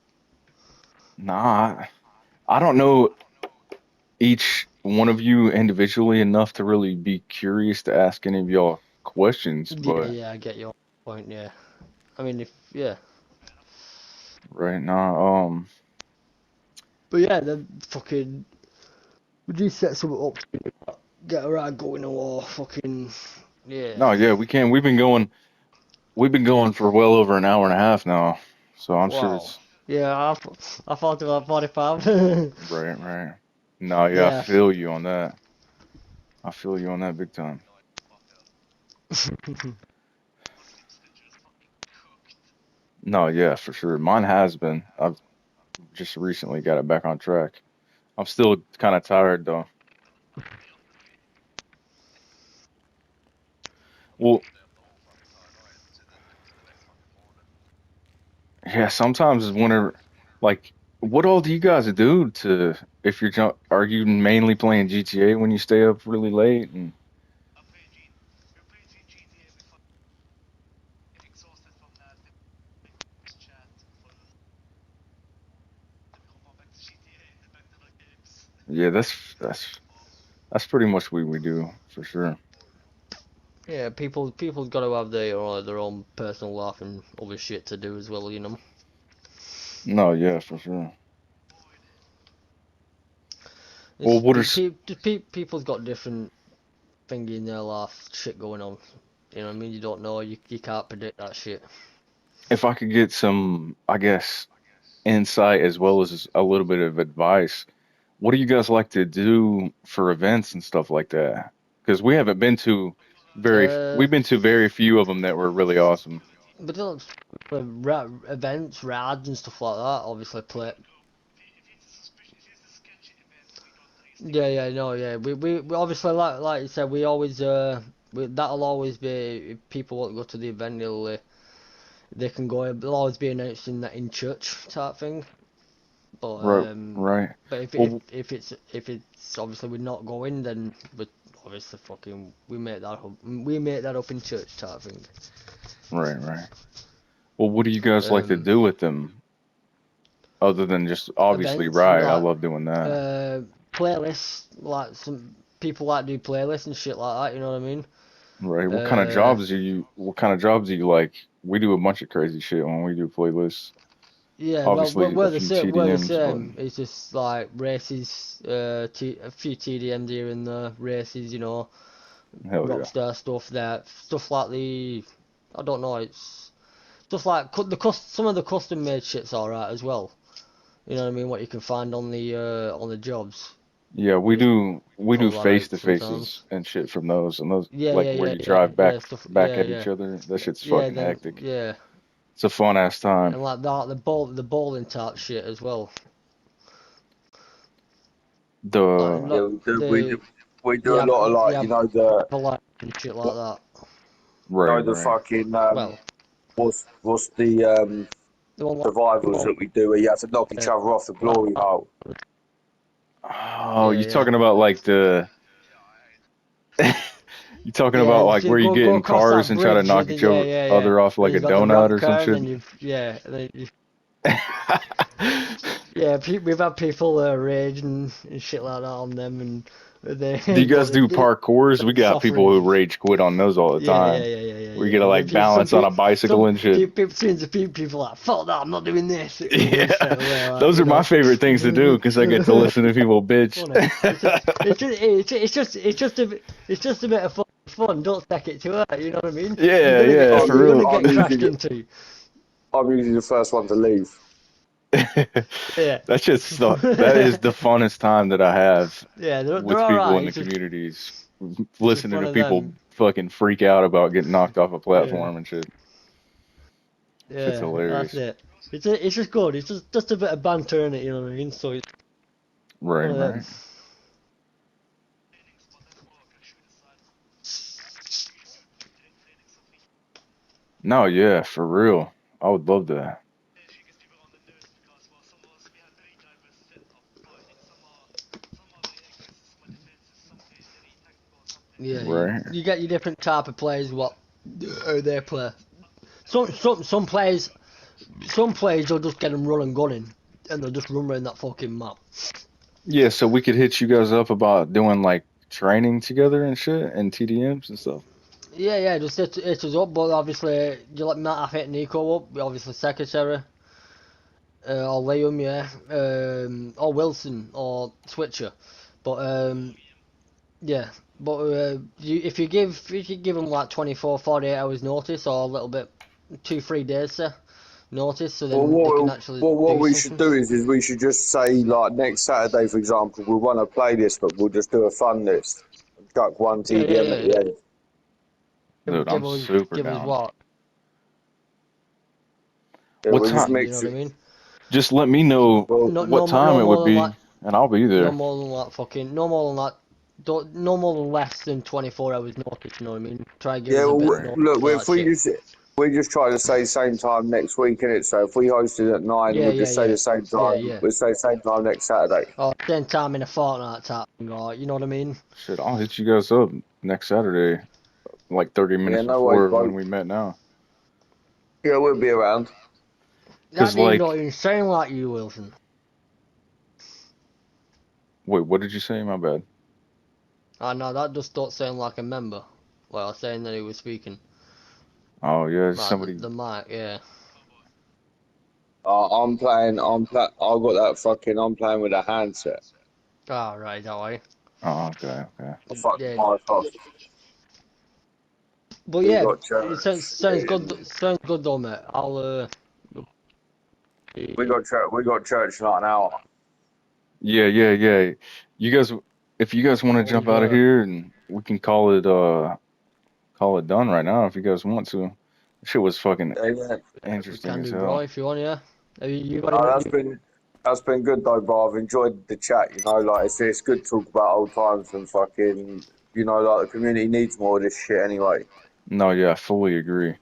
Nah, I don't know each one of you individually enough to really be curious to ask any of y'all questions, but Yeah, I get your point. Yeah, I mean, right now, but yeah, then fucking, would you set something up, get a ride going or fucking, yeah. no, yeah, we can. We've been going for well over an hour and a half now, so I'm sure Wow. it's Yeah, I thought about 45. right, right. No, yeah, I Yeah. feel you on that. I feel you on that big time. No, yeah, for sure. Mine has been. I've just recently got it back on track. I'm still kind of tired though. Well, yeah, sometimes whenever, like, what all do you guys do to if you're are you mainly playing GTA when you stay up really late? And yeah, that's pretty much what we do for sure. Yeah, people's got to have their own personal life and other shit to do as well, you know. No, yeah, for sure. Well, It's what are s- people's got different thing in their life, shit going on. You know what I mean? You don't know, you can't predict that shit. if I could get some, I guess, insight as well as a little bit of advice, what do you guys like to do for events and stuff like that? Because Uh, we've been to very few of them that were really awesome. but don't events, rads and stuff like that. Obviously, play. Yeah, no, yeah. We obviously like you said, we always that'll always be if people want to go to the event, they can go. It'll always be announced in church type thing. But Right, right. but Well, if it's obviously we're not going, then we obviously fucking we make that up in church type thing. right, right. Well, what do you guys like to Um, do with them other than just obviously events ride? I like love doing that. playlists, like some people like do playlists and shit like that. You know what I mean? Right. Uh, What kind of jobs do you like? We do a bunch of crazy shit when we do playlists. yeah, well, Obviously, a we're the few same. We're the TDMs, but same. It's just like races, a few TDMs here and there, races. You know, hell yeah. Rockstar stuff there, stuff like I don't know, it's stuff like some of the custom made shit's alright as well. You know what I mean? What you can find on the jobs. Yeah, We just we do pull that face out to sometimes. faces and shit from those and those Yeah, like yeah, where yeah, you yeah, drive yeah, stuff. back Yeah, at yeah, each other. That shit's yeah. fucking Then hectic. yeah, It's a fun ass time. and like that, the bowling type shit as well. Like The Yeah, not we the we the do a lot of like, Avalanche and shit like that. right, the right. fucking Well, what's the the one survivals like that we do where you have to knock each uh, other off the glory hole. Oh, yeah, you yeah. talking about like the You talking Yeah, about like so where you get go in across cars that and try to bridge, knock each other off like And a you've got the donut ramp or some car, and shit? then we've had people rage and shit like that on them, and they. Do you guys do parkours? We got soft people who rages. rage quit on those all the time. Yeah. We gotta like balance on a bicycle and shit. People like, fuck that, I'm not doing this. Yeah, those are my favorite things to do because I get to listen to people bitch. It's just a bit of fun. Don't take it too hard. You know what I mean? Yeah, You're for real. gonna get crashed into. I'm usually the first one to leave. Yeah. That's just that is the funnest time that I have Yeah, they're with all people right. in the It's just communities, listening fun to of people them. fucking freak out about getting knocked off a platform and shit. Shit's Yeah, hilarious. that's it. It's just good. It's just a bit of banter in it. You know what I mean? So it's Right, one of them. right. No, yeah, for real. I would love that. Yeah, Right. you get your different type of players. What they play. Some players you'll just get them running, gunning, and they'll just run around that fucking map. Yeah, so we could hit you guys up about doing like training together and shit and TDMs and stuff. Yeah, just hit us up. But obviously, you let Matt hit Niko up. Obviously, 𝚂𝚘𝚊𝚍, or Liam, yeah, or Wilson or Switcher. But yeah. But if you give them like 24, 48 hours notice, or a little bit, 2-3 days, notice, so Well, then they can actually what do we should something. do is we should just say, like, next Saturday, for example, we want to play this, but we'll just do a fun list. Chuck one TDM at the end. Dude, I'm super Give us down. what? Yeah, What we'll just time? You mix know it. what I mean? Just let me know Well, what time it would be, and I'll be no there. more than like fucking, no more than like, no more than less than 24 hours notice. You know what I mean? Try and give yeah, us a bit well, of notice look, for if that shit. we just try to say same time next week, innit? So if we host it at 9, we'll just say the same time. Yeah. We'll say same time next Saturday. Or same time in a fortnight type thing, or you know what I mean? Shit, I'll hit you guys up next Saturday, like 30 Yeah, minutes no worries, before bro. when we met now. Yeah, we'll be around. That Cause ain't not like, even sound like you, Wilson. wait, what did you say? My bad. I know that just don't sound like a member. Well, saying that he was speaking. Oh yeah, Like somebody. the mic, yeah. I'm playing. I've got that fucking. I'm playing with a handset. Ah, right, that way. Oh, okay. I fucking Yeah. mic off. But We yeah, got it church. sounds good. Sounds good though, mate. I'll We got church. We got church in like an hour. Yeah. You guys, if you guys want to jump out of here, and we can call it done right now if you guys want to. Shit was fucking Yeah. we interesting can as do, bro, hell. if you want, yeah. Have you got No, any? that's been good though, bro. I've enjoyed the chat. You know, like it's good to talk about old times and fucking. You know, like the community needs more of this shit anyway. No, yeah, I fully agree.